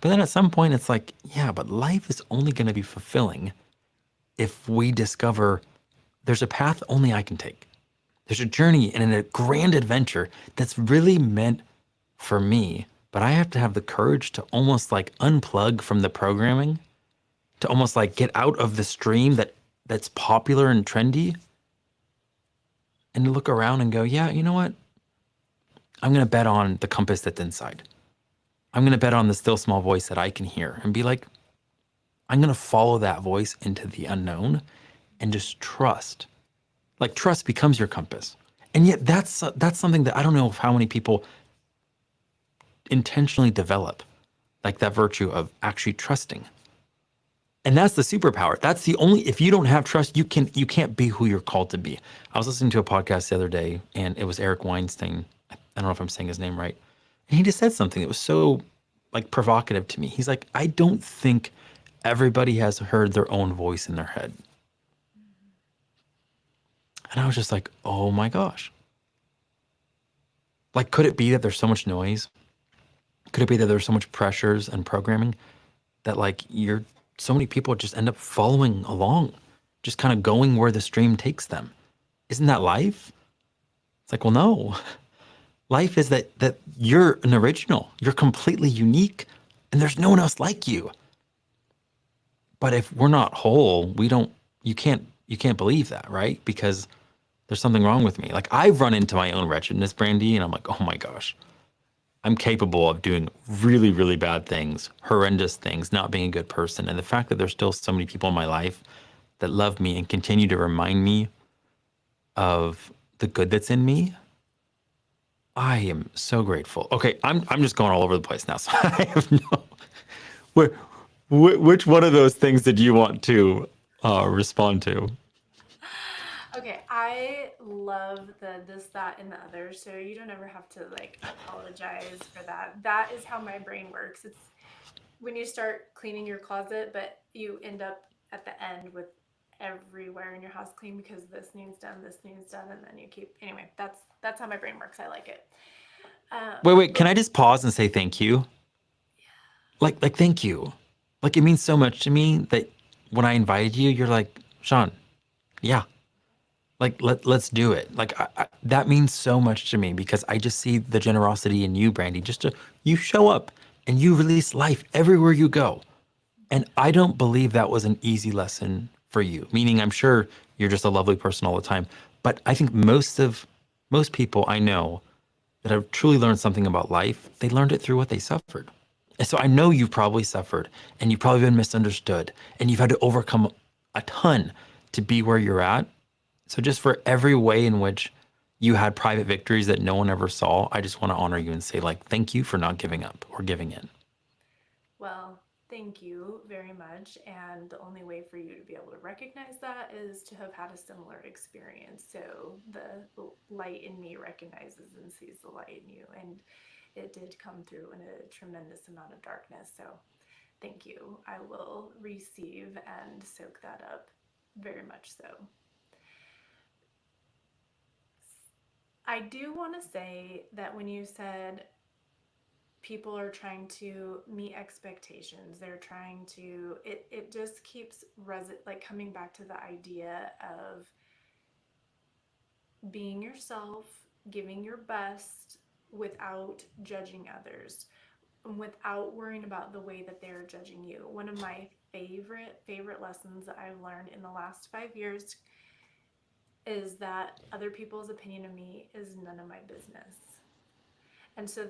But then at some point it's like, yeah, but life is only going to be fulfilling if we discover there's a path only I can take. There's a journey and a grand adventure that's really meant for me, but I have to have the courage to almost like unplug from the programming, to almost like get out of the stream that's popular and trendy, and to look around and go, yeah, you know what? I'm going to bet on the compass that's inside. I'm going to bet on the still small voice that I can hear and be like, I'm going to follow that voice into the unknown and just trust. Like trust becomes your compass. And yet that's something that I don't know how many people intentionally develop, like that virtue of actually trusting. And that's the superpower. That's the only, if you don't have trust, you can't be who you're called to be. I was listening to a podcast the other day and it was Eric Weinstein. I don't know if I'm saying his name right. And he just said something that was so like provocative to me. He's like, I don't think everybody has heard their own voice in their head. And I was just like, oh my gosh. Like, could it be that there's so much noise? Could it be that there's so much pressures and programming that like so many people just end up following along, just kind of going where the stream takes them? Isn't that life? It's like, well, no. Life is that you're an original, you're completely unique, and there's no one else like you. But if we're not whole, you can't believe that, right? Because there's something wrong with me. Like I've run into my own wretchedness, Brandi, and I'm like, oh my gosh. I'm capable of doing really, really bad things, horrendous things, not being a good person. And the fact that there's still so many people in my life that love me and continue to remind me of the good that's in me, I am so grateful. Okay, I'm just going all over the place now. So I have no. Wh- which one of those things did you want to respond to? Okay, I love the this, that, and the other. So you don't ever have to like apologize for that. That is how my brain works. It's when you start cleaning your closet, but you end up at the end with everywhere in your house clean because this needs done, and then you keep anyway. That's how my brain works. I like it. Wait, can But I just pause and say thank you? Like thank you. Like it means so much to me that when I invited you, you're like, Sean, yeah, like let's do it. Like that means so much to me because I just see the generosity in you, Brandi. You show up and you release life everywhere you go. And I don't believe that was an easy lesson for you. Meaning I'm sure you're just a lovely person all the time. But I think most people I know that have truly learned something about life, they learned it through what they suffered. And so I know you've probably suffered and you've probably been misunderstood and you've had to overcome a ton to be where you're at. So just for every way in which you had private victories that no one ever saw, I just want to honor you and say like, thank you for not giving up or giving in. well, thank you very much. And the only way for you to be able to recognize that is to have had a similar experience. So the light in me recognizes and sees the light in you. And it did come through in a tremendous amount of darkness. So thank you. I will receive and soak that up very much so. I do want to say that when you said people are trying to meet expectations, they're trying to, it just keeps like coming back to the idea of being yourself, giving your best without judging others, and without worrying about the way that they're judging you. One of my favorite lessons that I've learned in the last 5 years is that other people's opinion of me is none of my business. And so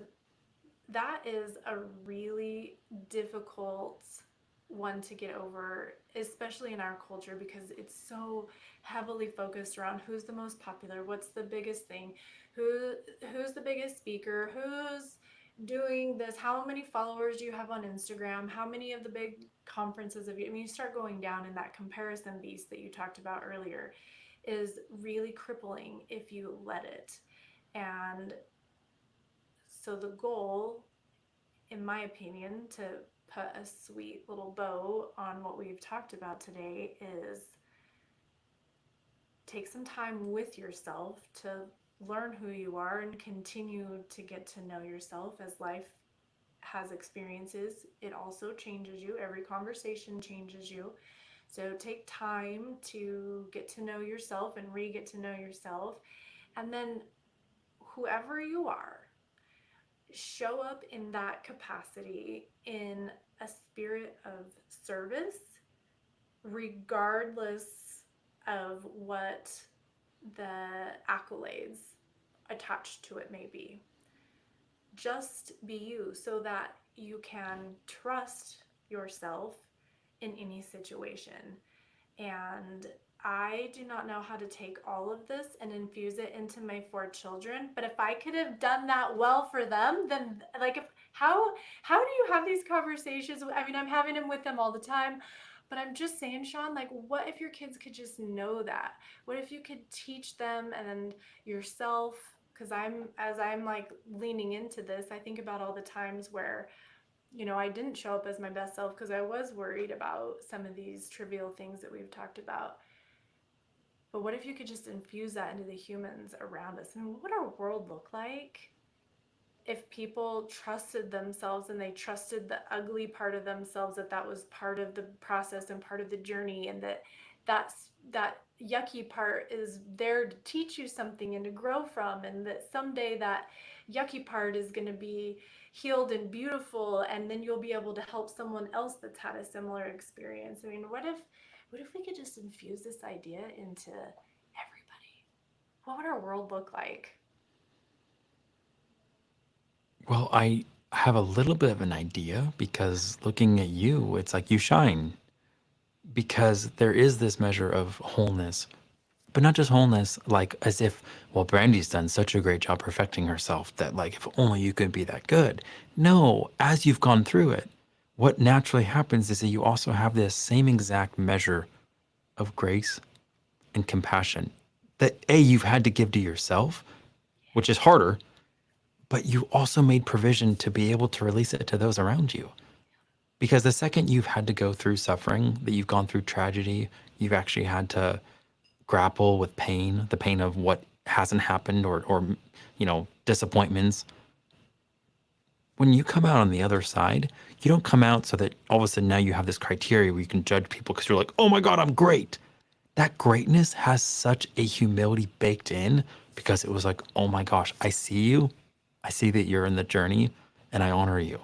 that is a really difficult one to get over, especially in our culture, because it's so heavily focused around who's the most popular, what's the biggest thing, who who's the biggest speaker, who's doing this, how many followers do you have on Instagram, how many of the big conferences have you, I mean, you start going down in that comparison beast that you talked about earlier is really crippling if you let it. And so the goal, in my opinion, to put a sweet little bow on what we've talked about today is take some time with yourself to learn who you are and continue to get to know yourself as life has experiences. It also changes you. Every conversation changes you. So take time to get to know yourself and re get to know yourself. And then, whoever you are, show up in that capacity in a spirit of service, regardless of what the accolades attached to it may be. Just be you so that you can trust yourself in any situation. And I do not know how to take all of this and infuse it into my 4 children, but if I could have done that well for them, then like if how do you have these conversations? I mean, I'm having them with them all the time, but I'm just saying, Sean, like what if your kids could just know that? What if you could teach them and yourself, because I'm like leaning into this, I think about all the times where I didn't show up as my best self because I was worried about some of these trivial things that we've talked about. But what if you could just infuse that into the humans around us? And what would our world look like if people trusted themselves and they trusted the ugly part of themselves, that was part of the process and part of the journey, and that yucky part is there to teach you something and to grow from, and that someday that yucky part is going to be healed and beautiful, and then you'll be able to help someone else that's had a similar experience. I mean, what if we could just infuse this idea into everybody? What would our world look like? Well, I have a little bit of an idea because looking at you, it's like you shine because there is this measure of wholeness, but not just wholeness, like as if, well, Brandy's done such a great job perfecting herself that, like, if only you could be that good. No, as you've gone through it, what naturally happens is that you also have this same exact measure of grace and compassion that A, you've had to give to yourself, which is harder, but you also made provision to be able to release it to those around you. Because the second you've had to go through suffering, that you've gone through tragedy, you've actually had to grapple with pain, the pain of what hasn't happened, or disappointments. When you come out on the other side, you don't come out so that all of a sudden now you have this criteria where you can judge people because you're like, oh my God, I'm great. That greatness has such a humility baked in because it was like, oh my gosh, I see you. I see that you're in the journey and I honor you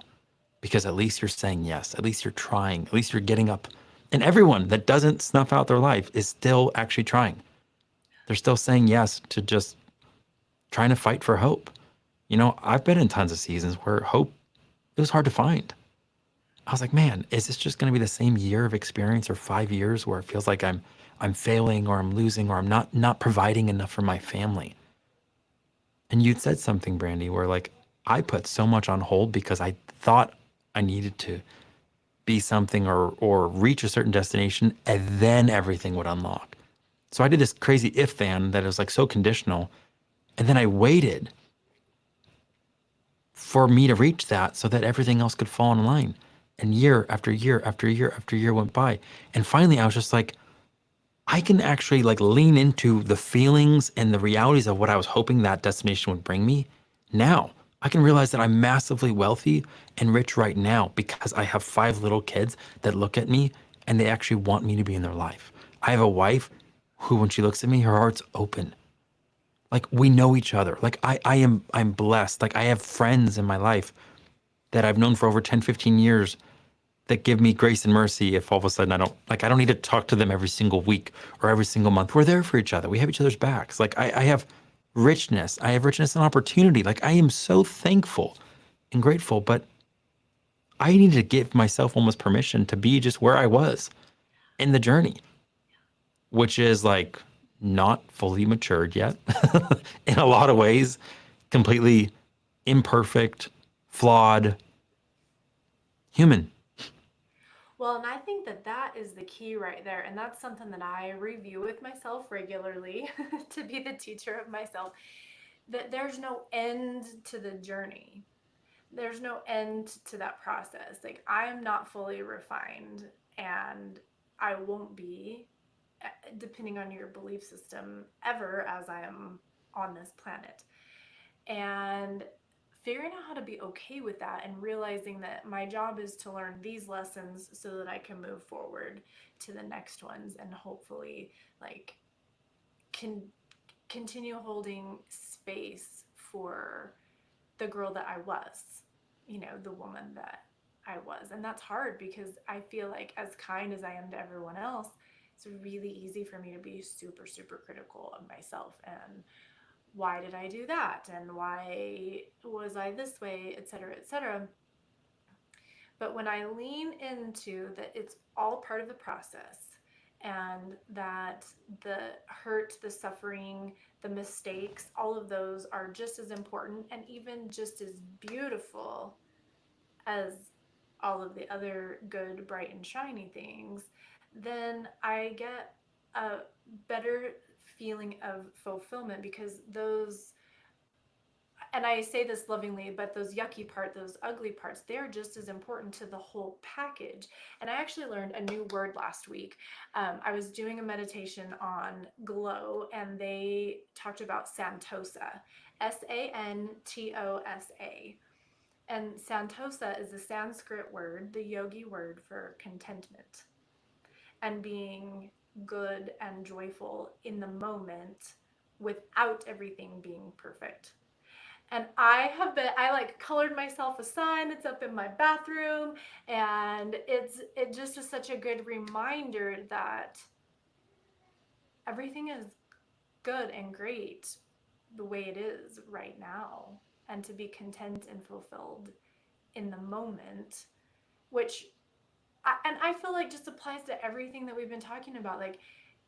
because at least you're saying yes. At least you're trying. At least you're getting up. And everyone that doesn't snuff out their life is still actually trying. They're still saying yes to just trying to fight for hope. I've been in tons of seasons where hope, it was hard to find. I was like, man, is this just going to be the same year of experience or 5 years where it feels like I'm failing or I'm losing or I'm not providing enough for my family? And you'd said something, Brandy, where like I put so much on hold because I thought I needed to be something or reach a certain destination and then everything would unlock. So I did this crazy if fan that was like so conditional. And then I waited for me to reach that so that everything else could fall in line. And year after year after year after year went by. And finally I was just like, I can actually like lean into the feelings and the realities of what I was hoping that destination would bring me. Now I can realize that I'm massively wealthy and rich right now because I have 5 little kids that look at me and they actually want me to be in their life. I have a wife who, when she looks at me, her heart's open. Like we know each other. Like I'm blessed. Like I have friends in my life that I've known for over 10, 15 years that give me grace and mercy if all of a sudden I don't need to talk to them every single week or every single month. We're there for each other. We have each other's backs. Like I have richness. I have richness and opportunity. Like I am so thankful and grateful, but I need to give myself almost permission to be just where I was in the journey, which is like not fully matured yet in a lot of ways, completely imperfect, flawed, human. Well, and I think that that is the key right there. And that's something that I review with myself regularly to be the teacher of myself, that there's no end to the journey. There's no end to that process. Like, I am not fully refined, and I won't be, depending on your belief system, ever as I am on this planet. And figuring out how to be okay with that and realizing that my job is to learn these lessons so that I can move forward to the next ones and hopefully like can continue holding space for the girl that I was, the woman that I was. And that's hard because I feel like, as kind as I am to everyone else, it's really easy for me to be super, super critical of myself and why did I do that? And why was I this way, et cetera, et cetera. But when I lean into that it's all part of the process and that the hurt, the suffering, the mistakes, all of those are just as important and even just as beautiful as all of the other good, bright, and shiny things, then I get a better feeling of fulfillment because those, and I say this lovingly, but those yucky parts, those ugly parts, they're just as important to the whole package. And I actually learned a new word last week. I was doing a meditation on glow, and they talked about Santosa, Santosa. And Santosa is a Sanskrit word, the yogi word for contentment and being good and joyful in the moment without everything being perfect. And I like colored myself a sign. It's up in my bathroom, and it just is such a good reminder that everything is good and great the way it is right now, and to be content and fulfilled in the moment, which and I feel like just applies to everything that we've been talking about. Like,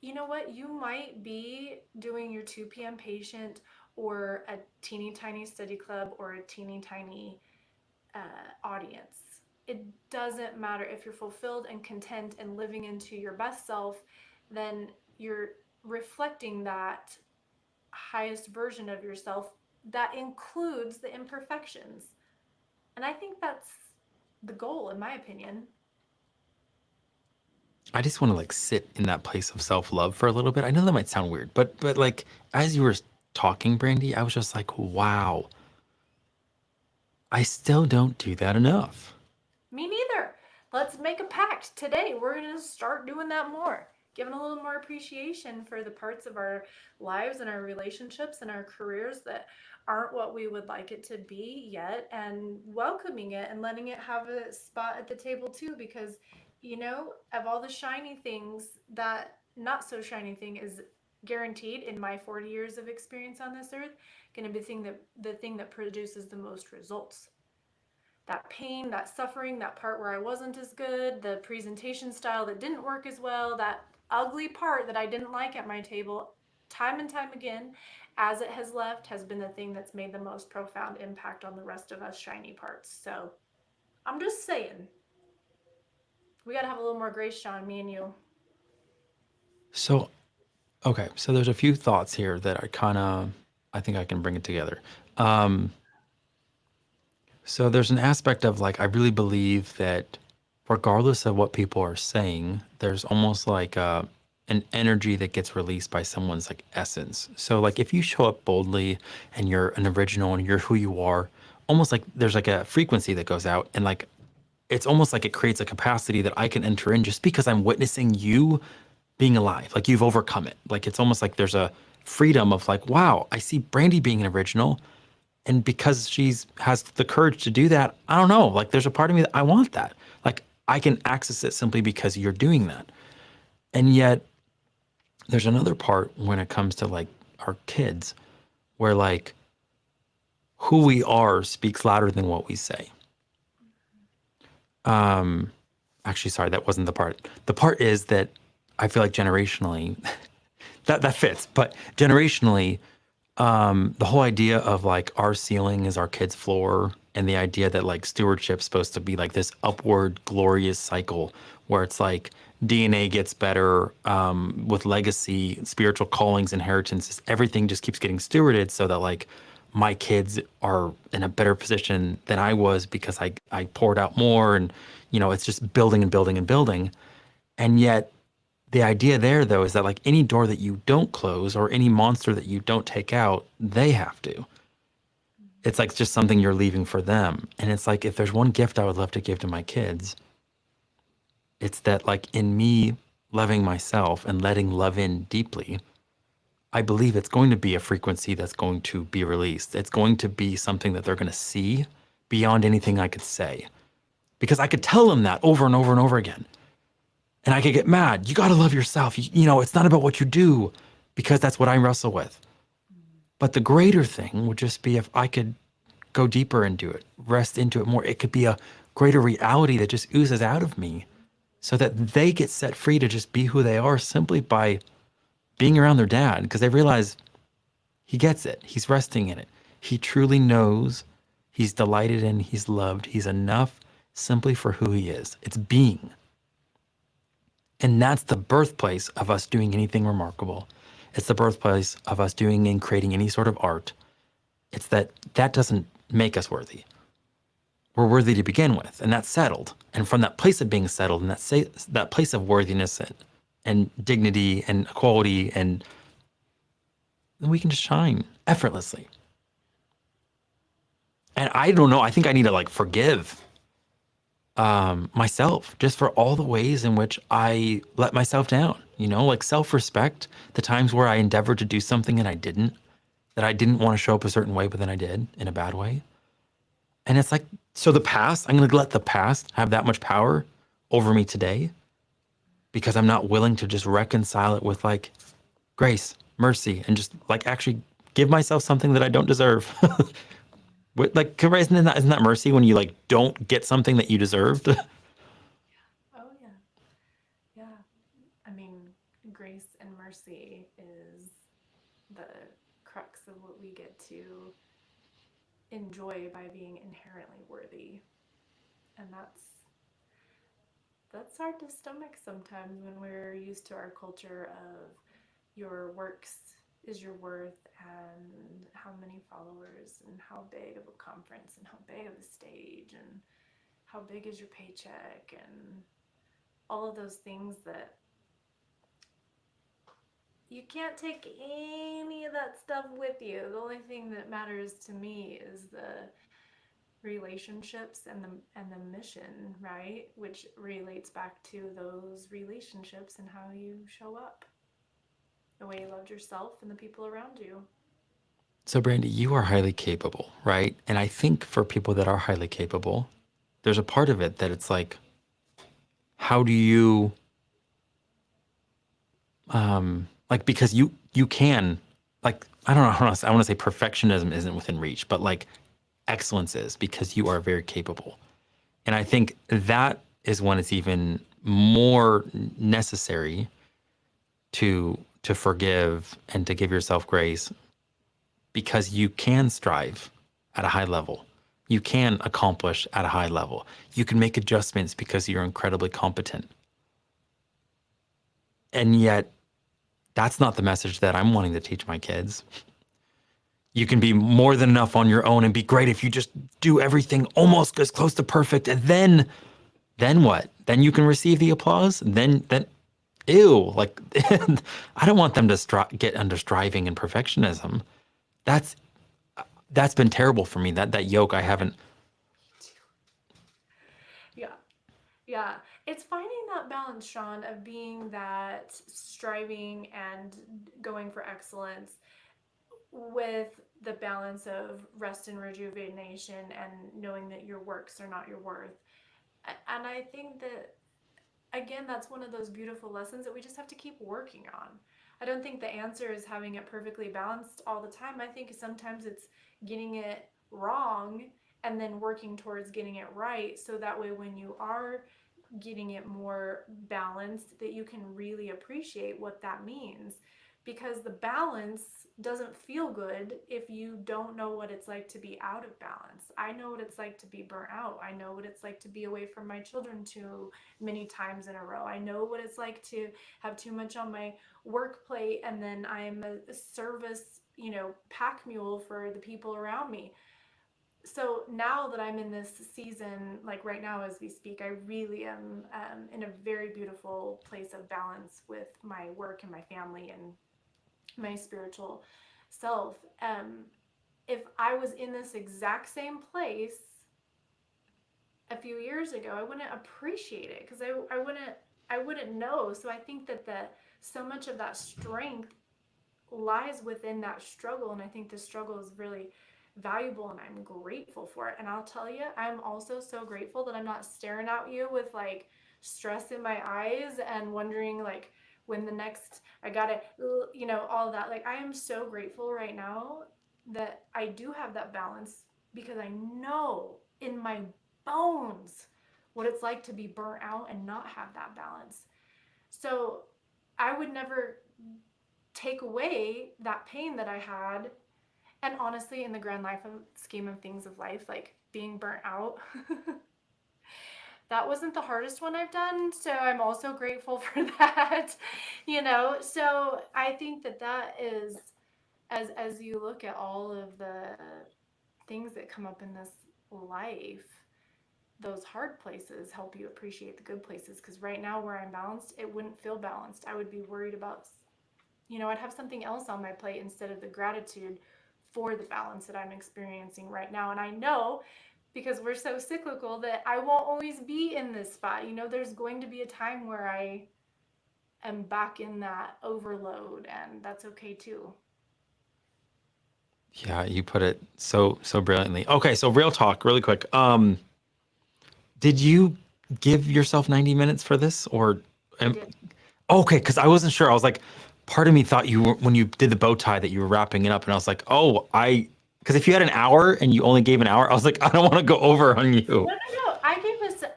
you know what? You might be doing your 2 p.m. patient or a teeny tiny study club or a teeny tiny audience. It doesn't matter. If you're fulfilled and content and living into your best self, then you're reflecting that highest version of yourself that includes the imperfections. And I think that's the goal, in my opinion. I just want to like sit in that place of self-love for a little bit. I know that might sound weird, but like as you were talking, Brandy, I was just like, wow, I still don't do that enough. Me neither. Let's make a pact today. We're going to start doing that more. Giving a little more appreciation for the parts of our lives and our relationships and our careers that aren't what we would like it to be yet, and welcoming it and letting it have a spot at the table too. Because, of all the shiny things, that not so shiny thing is guaranteed in my 40 years of experience on this earth going to be the thing that produces the most results. That pain, that suffering, that part where I wasn't as good, the presentation style that didn't work as well, that ugly part that I didn't like at my table, time and time again, as it has left, has been the thing that's made the most profound impact on the rest of us shiny parts. So I'm just saying, we got to have a little more grace, Sean, me and you. So, okay, so there's a few thoughts here that I think I can bring it together. Um, so there's an aspect of like, I really believe that regardless of what people are saying, there's almost like an energy that gets released by someone's like essence. So like if you show up boldly and you're an original and you're who you are, almost like there's like a frequency that goes out, and like it's almost like it creates a capacity that I can enter in just because I'm witnessing you being alive. Like you've overcome it. Like it's almost like there's a freedom of like, wow, I see Brandi being an original. And because she's has the courage to do that, I don't know. Like there's a part of me that I want that. Like I can access it simply because you're doing that. And yet there's another part when it comes to like our kids where like who we are speaks louder than what we say. Actually, sorry, that wasn't the part. The part is that I feel like generationally, that fits, but generationally, the whole idea of like our ceiling is our kids' floor, and the idea that like stewardship's supposed to be like this upward glorious cycle where it's like DNA gets better with legacy, spiritual callings, inheritances, everything just keeps getting stewarded so that like my kids are in a better position than I was because I poured out more, and you know it's just building and building and building. And yet the idea there though is that like any door that you don't close or any monster that you don't take out, they have to. It's like just something you're leaving for them. And it's like if there's one gift I would love to give to my kids, it's that like in me loving myself and letting love in deeply, I believe it's going to be a frequency that's going to be released. It's going to be something that they're going to see beyond anything I could say. Because I could tell them that over and over and over again. And I could get mad. You got to love yourself. You know, it's not about what you do, because that's what I wrestle with. But the greater thing would just be if I could go deeper into it, rest into it more. It could be a greater reality that just oozes out of me so that they get set free to just be who they are simply by being around their dad, because they realize he gets it. He's resting in it. He truly knows he's delighted in, he's loved, he's enough simply for who he is. It's being. And that's the birthplace of us doing anything remarkable. It's the birthplace of us doing and creating any sort of art. It's that doesn't make us worthy. We're worthy to begin with, and that's settled. And from that place of being settled and that place of worthiness and dignity and equality, and then we can just shine effortlessly. And I don't know, I think I need to like forgive myself just for all the ways in which I let myself down, you know, like self-respect, the times where I endeavored to do something and I didn't, that I didn't want to show up a certain way, but then I did in a bad way. And it's like, so the past, I'm going to let the past have that much power over me today because I'm not willing to just reconcile it with like grace, mercy, and just like actually give myself something that I don't deserve. Like, isn't that mercy when you like don't get something that you deserved? Oh, yeah. Yeah. I mean, grace and mercy is the crux of what we get to enjoy by being inherently worthy. And that's hard to stomach sometimes when we're used to our culture of your works is your worth, and how many followers, and how big of a conference, and how big of a stage, and how big is your paycheck, and all of those things that you can't take any of that stuff with you. The only thing that matters to me is the relationships and the mission, right? Which relates back to those relationships and how you show up, the way you loved yourself and the people around you. So, Brandi, you are highly capable, right? And I think for people that are highly capable, there's a part of it that it's like, how do you, like, because you can, like, I don't know how I want to say perfectionism isn't within reach, but like excellence is, because you are very capable. And I think that is when it's even more necessary to forgive and to give yourself grace, because you can strive at a high level. You can accomplish at a high level. You can make adjustments because you're incredibly competent. And yet, that's not the message that I'm wanting to teach my kids. You can be more than enough on your own and be great if you just do everything almost as close to perfect. And then what? Then you can receive the applause. Then Ew, like I don't want them to get under striving and perfectionism. That's that's been terrible for me. That yoke I haven't. Yeah. Yeah, it's finding that balance, Sean, of being that striving and going for excellence with the balance of rest and rejuvenation and knowing that your works are not your worth. And I think that, again, that's one of those beautiful lessons that we just have to keep working on. I don't think the answer is having it perfectly balanced all the time. I think sometimes it's getting it wrong and then working towards getting it right, so that way when you are getting it more balanced, that you can really appreciate what that means, because the balance doesn't feel good if you don't know what it's like to be out of balance. I know what it's like to be burnt out. I know what it's like to be away from my children too many times in a row. I know what it's like to have too much on my work plate, and then I'm a service, pack mule for the people around me. So now that I'm in this season, like right now as we speak, I really am in a very beautiful place of balance with my work and my family and my spiritual self. If I was in this exact same place a few years ago, I wouldn't appreciate it because I wouldn't know. So I think that the so much of that strength lies within that struggle, and I think the struggle is really valuable, and I'm grateful for it. And I'll tell you, I'm also so grateful that I'm not staring at you with like stress in my eyes and wondering like when the next I gotta, all that. Like, I am so grateful right now that I do have that balance, because I know in my bones what it's like to be burnt out and not have that balance. So I would never take away that pain that I had. And honestly, in the grand scheme of things of life, like being burnt out, that wasn't the hardest one I've done. So I'm also grateful for that, So I think that that is, as you look at all of the things that come up in this life, those hard places help you appreciate the good places. Because right now, where I'm balanced, it wouldn't feel balanced. I would be worried about, I'd have something else on my plate instead of the gratitude for the balance that I'm experiencing right now. And I know, because we're so cyclical, that I won't always be in this spot. There's going to be a time where I am back in that overload, and that's okay too. Yeah, you put it so brilliantly. Okay, so real talk, really quick. Did you give yourself 90 minutes for this, or I did. okay? Because I wasn't sure. I was like, part of me thought you were, when you did the bow tie, that you were wrapping it up, and I was like, oh, because if you had an hour and you only gave an hour, I was like, I don't want to go over on you. No, no, no.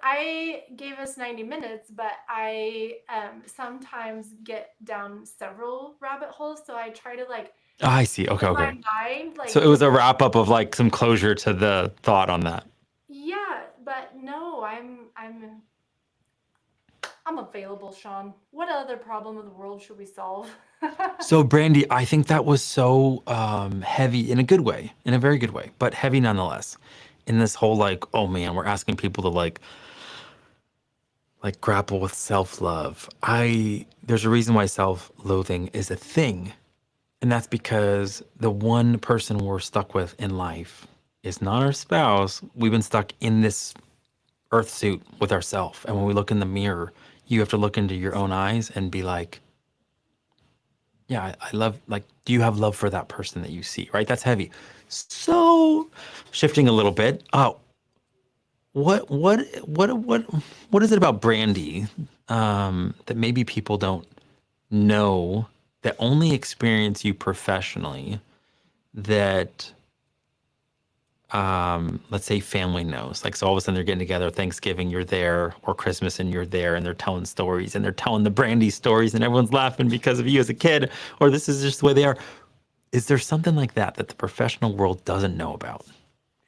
I gave us 90 minutes, but I sometimes get down several rabbit holes, so I try to like Ah, I see. Okay, in my okay. mind So like it was get. a wrap up of like some closure to the thought on that. Yeah, but no, I'm available, Sean. What other problem of the world should we solve? So, Brandy, I think that was so heavy in a good way, in a very good way, but heavy nonetheless. In this whole like, oh man, we're asking people to like grapple with self-love. There's a reason why self-loathing is a thing, and that's because the one person we're stuck with in life is not our spouse. We've been stuck in this earth suit with ourselves, and when we look in the mirror, you have to look into your own eyes and be like, yeah, I love, like, do you have love for that person that you see, right? That's heavy. So, shifting a little bit, what, what, what, what is it about Brandy that maybe people don't know, that only experience you professionally, that let's say family knows? Like, so all of a sudden they're getting together, Thanksgiving, you're there, or Christmas and you're there, and they're telling stories and they're telling the Brandy stories, and everyone's laughing because of you as a kid, or this is just the way they are. Is there something like that that the professional world doesn't know about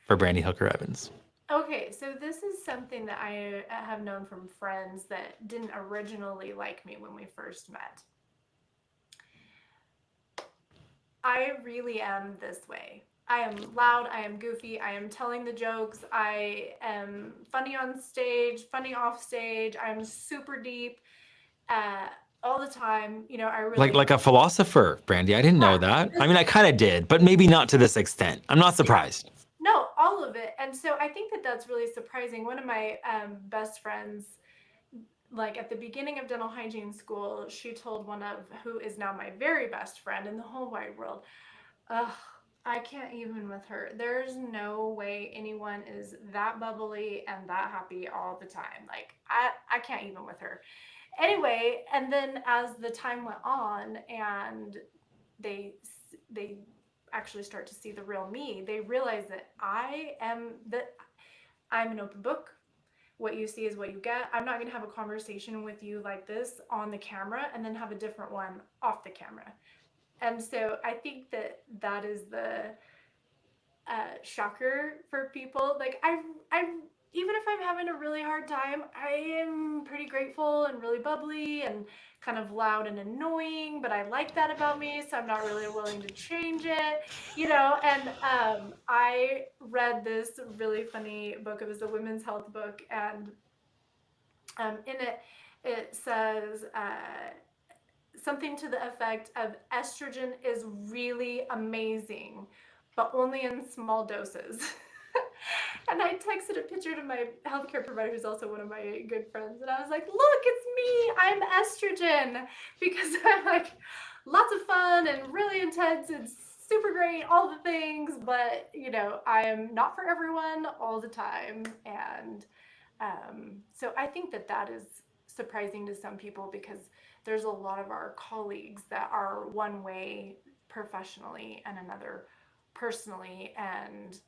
for Brandy Hooker Evans? Okay, so this is something that I have known from friends that didn't originally like me when we first met. I really am this way. I am loud, I am goofy, I am telling the jokes, I am funny on stage, funny off stage, I'm super deep. all the time. I Like really like a philosopher, Brandy. I didn't know that. yeah, I mean, I kind of did, but maybe not to this extent. I'm not yeah. surprised. No, all of it. And so I think that that's really surprising. One of my best friends, like at the beginning of dental hygiene school, she told one of who is now my very best friend in the whole wide world, ugh, I can't even with her. There's no way anyone is that bubbly and that happy all the time. Like I can't even with her. Anyway, and then as the time went on and they they actually start to see the real me, they realize that I'm an open book. What you see is what you get. I'm not going to have a conversation with you like this on the camera and then have a different one off the camera. And so I think that that is the shocker for people. Like I, even if I'm having a really hard time, I am pretty grateful and really bubbly and kind of loud and annoying. But I like that about me, so I'm not really willing to change it. And I read this really funny book. It was a women's health book, and in it, it says something to the effect of estrogen is really amazing, but only in small doses. And I texted a picture to my healthcare provider, who's also one of my good friends, and I was like, "Look, it's me. I'm estrogen," because I'm like lots of fun and really intense and super great, all the things, but I am not for everyone all the time, and so I think that that is surprising to some people because there's a lot of our colleagues that are one way professionally and another personally. And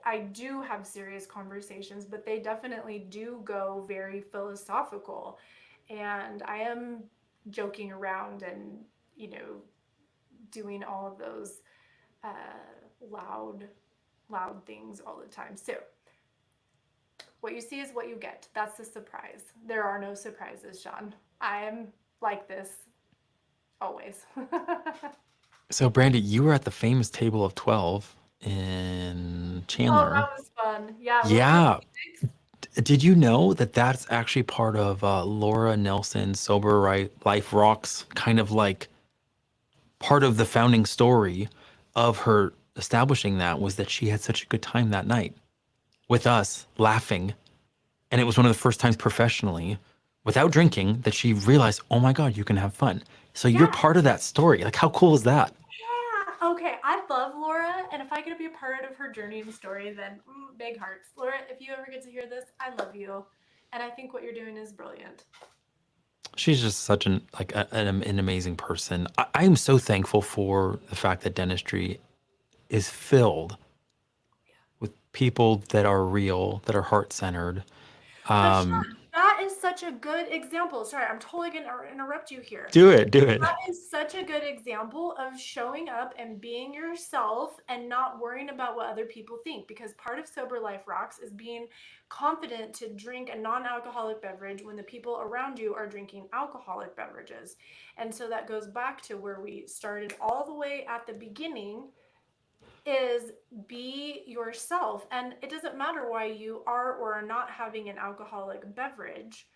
I do have serious conversations, but they definitely do go very philosophical. And I am joking around and you know doing all of those uh, loud things all the time. So what you see is what you get. That's the surprise. There are no surprises, Sean. I am like this always. So, Brandy, you were at the famous table of 12 in Oh, Chandler. that was fun. Yeah, what year Yeah. was it? Did you know that that's actually part of Laura Nelson's Sober Right Life Rocks, kind of like part of the founding story of her establishing that was that she had such a good time that night with us laughing. And it was one of the first times professionally without drinking that she realized, oh my God, you can have fun. So you're Yeah, part of that story. Like, how cool is that? yeah. Okay, I love Laura, and if I get to be a part of her journey and story, then big hearts. Laura, if you ever get to hear this, I love you, and I think what you're doing is brilliant. She's just such an amazing person. I am so thankful for the fact that dentistry is filled with people that are real, that are heart centered. But Um, Sean, that is such a good example. Sorry, I'm totally going to interrupt you here. do it, do it. That is such a good example of showing up and being yourself and not worrying about what other people think. Because part of Sober Life Rocks is being confident to drink a non alcoholic beverage when the people around you are drinking alcoholic beverages. And so that goes back to where we started all the way at the beginning, is be yourself. And it doesn't matter why you are or are not having an alcoholic beverage.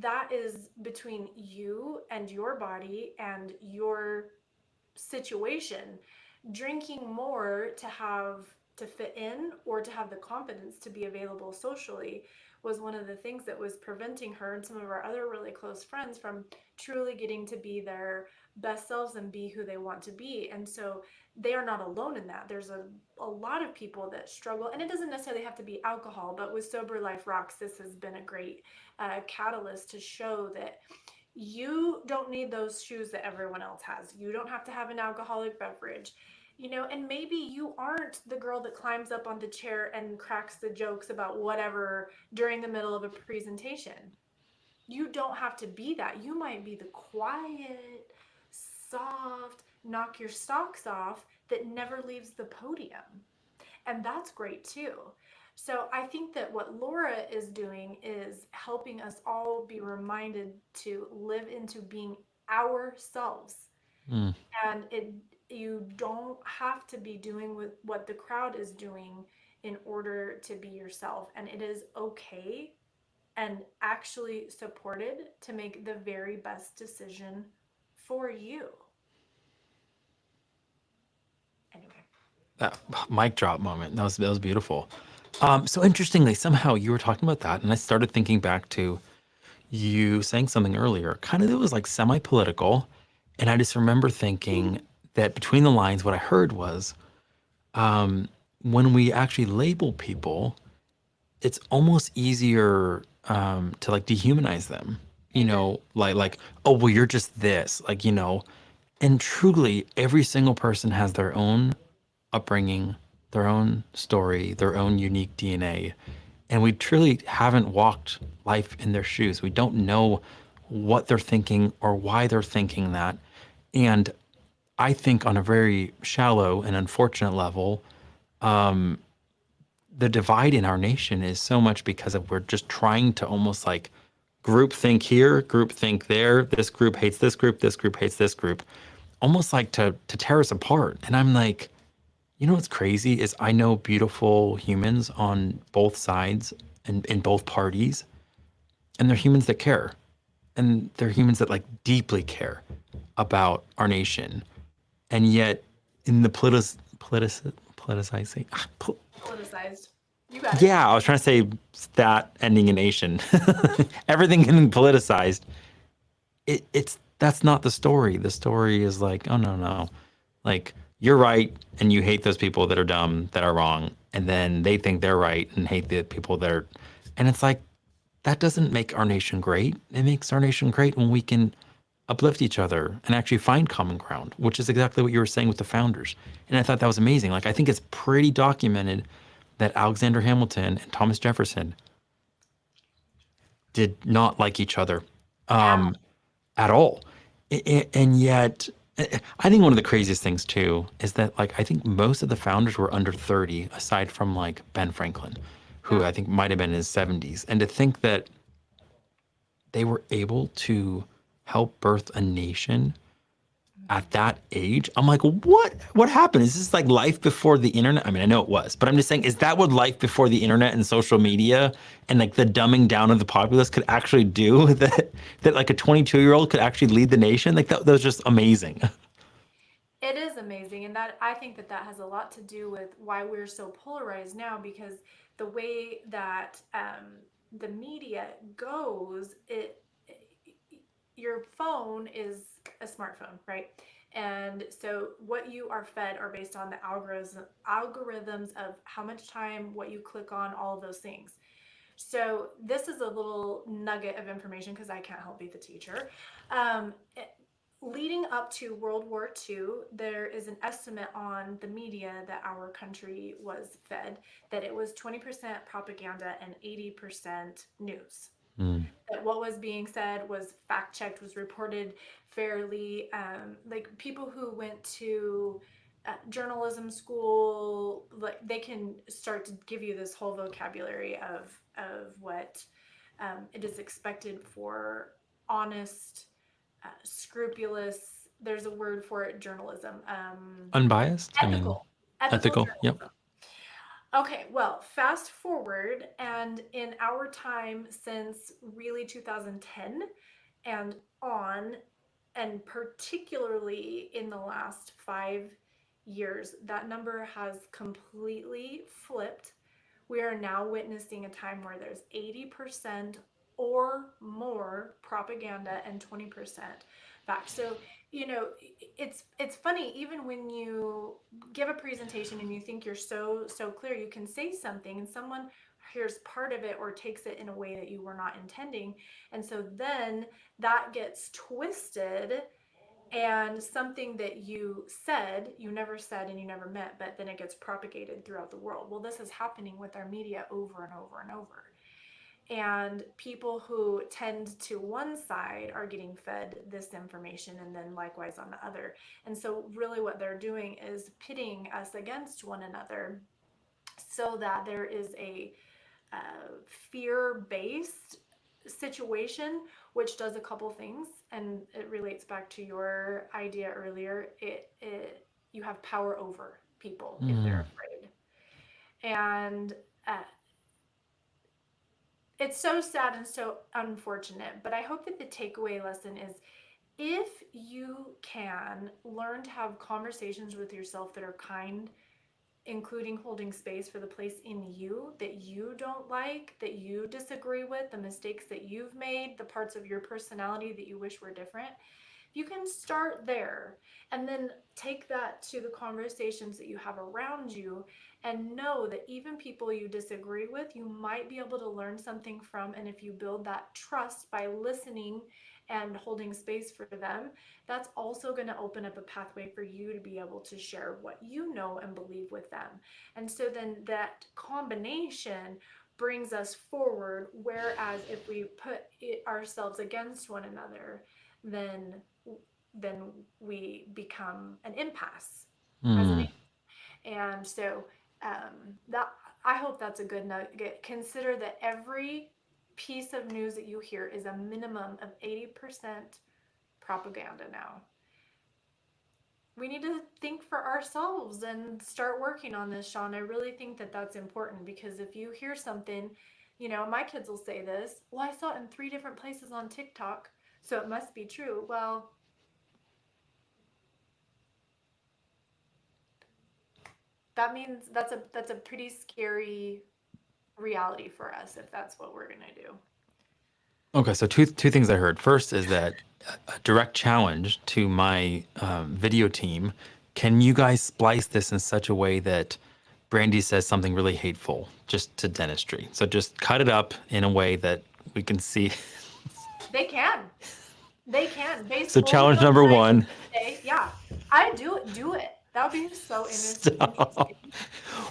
That is between you and your body and your situation. Drinking more to fit in or to have the confidence to be available socially was one of the things that was preventing her and some of our other really close friends from truly getting to be their best selves and be who they want to be. And so they are not alone in that. There's a lot of people that struggle, and it doesn't necessarily have to be alcohol, but with Sober Life Rocks, this has been a great catalyst to show that you don't need those shoes that everyone else has. You don't have to have an alcoholic beverage. And maybe you aren't the girl that climbs up on the chair and cracks the jokes about whatever during the middle of a presentation. You don't have to be that. You might be the quiet, soft, knock your socks off that never leaves the podium. And that's great too. So I think that what Laura is doing is helping us all be reminded to live into being ourselves. Mm. And you don't have to be doing with what the crowd is doing in order to be yourself. And it is okay and actually supported to make the very best decision for you. Anyway. That mic drop moment. That was beautiful. So interestingly, somehow you were talking about that, and I started thinking back to you saying something earlier. Kind of, it was like semi-political, and I just remember thinking that between the lines, what I heard was when we actually label people, it's almost easier to like dehumanize them. Amen. Like oh well, you're just this, like and truly, every single person has their own upbringing, their own story, their own unique DNA. And we truly haven't walked life in their shoes. We don't know what they're thinking or why they're thinking that. And I think, on a very shallow and unfortunate level, the divide in our nation is so much because of we're just trying to almost like group think here, group think there. This group hates this group hates this group, almost like to tear us apart. And I'm like, what's crazy is I know beautiful humans on both sides and in both parties, and they're humans that care. And they're humans that like deeply care about our nation. And yet in the politicizing, Politicized. You got it. yeah, I was trying to say that ending in nation. Everything getting politicized. It's that's not the story. The story is like, oh no, no. Like you're right and you hate those people that are dumb, that are wrong, and then they think they're right and hate the people that are, and it's like that doesn't make our nation great. It makes our nation great when we can uplift each other and actually find common ground, which is exactly what you were saying with the founders. And I thought that was amazing. Like I think it's pretty documented that Alexander Hamilton and Thomas Jefferson did not like each other Ow. at all. And yet, I think one of the craziest things too is that like I think most of the founders were under 30, aside from like Ben Franklin, who Yeah. I think might have been in his 70s. And to think that they were able to help birth a nation at that age, I'm like, what happened? Is this like life before the internet? I mean, I know it was, but I'm just saying, is that what life before the internet and social media and like the dumbing down of the populace could actually do? That like a 22-year-old could actually lead the nation? Like that was just amazing. It is amazing, and that I think that that has a lot to do with why we're so polarized now. Because the way that the media goes, your phone is a smartphone, right? And so what you are fed are based on the algorithms of how much time, what you click on, all of those things. So this is a little nugget of information because I can't help be the teacher. Um, Leading up to World War II, there is an estimate on the media that our country was fed that it was 20% propaganda and 80% news. Mm. That what was being said was fact checked, was reported fairly. Like people who went to journalism school, like they can start to give you this whole vocabulary of what it is expected for honest, scrupulous. There's a word for it. Journalism. Unbiased? I mean, Ethical. Ethical ethical. Yep. journalism. Okay, well, fast forward, and in our time since really 2010 and on, and particularly in the last 5 years, that number has completely flipped. We are now witnessing a time where there's 80% or more propaganda and 20% fact. So, it's funny, even when you give a presentation and you think you're so clear, you can say something and someone hears part of it or takes it in a way that you were not intending. And so then that gets twisted, and something that you never said and you never meant, but then it gets propagated throughout the world. Well, this is happening with our media over and over and over. And people who tend to one side are getting fed this information, and then likewise on the other. And so really what they're doing is pitting us against one another, so that there is a fear-based situation, which does a couple things, and it relates back to your idea earlier. It You have power over people if Mm. they're afraid. And uh, it's so sad and so unfortunate, but I hope that the takeaway lesson is if you can learn to have conversations with yourself that are kind, including holding space for the place in you that you don't like, that you disagree with, the mistakes that you've made, the parts of your personality that you wish were different. You can start there and then take that to the conversations that you have around you and know that even people you disagree with, you might be able to learn something from. And if you build that trust by listening and holding space for them, that's also going to open up a pathway for you to be able to share what you know and believe with them. And so then that combination brings us forward. Whereas if we put ourselves against one another, then then we become an impasse as an. Mm. And so that, I hope that's a good nugget. Consider that every piece of news that you hear is a minimum of 80% propaganda now. We need to think for ourselves and start working on this, Sean. I really think that that's important because if you hear something, my kids will say this, well, I saw it in 3 different places on TikTok, so it must be true. Well, that means that's a pretty scary reality for us if that's what we're going to do. Okay, so two things I heard. First is that a direct challenge to my video team. Can you guys splice this in such a way that Brandi says something really hateful just to dentistry? So just cut it up in a way that we can see. They can. They can. So Based only challenge on number what I one. say. Yeah. I do it. Do it. That would be so Stop.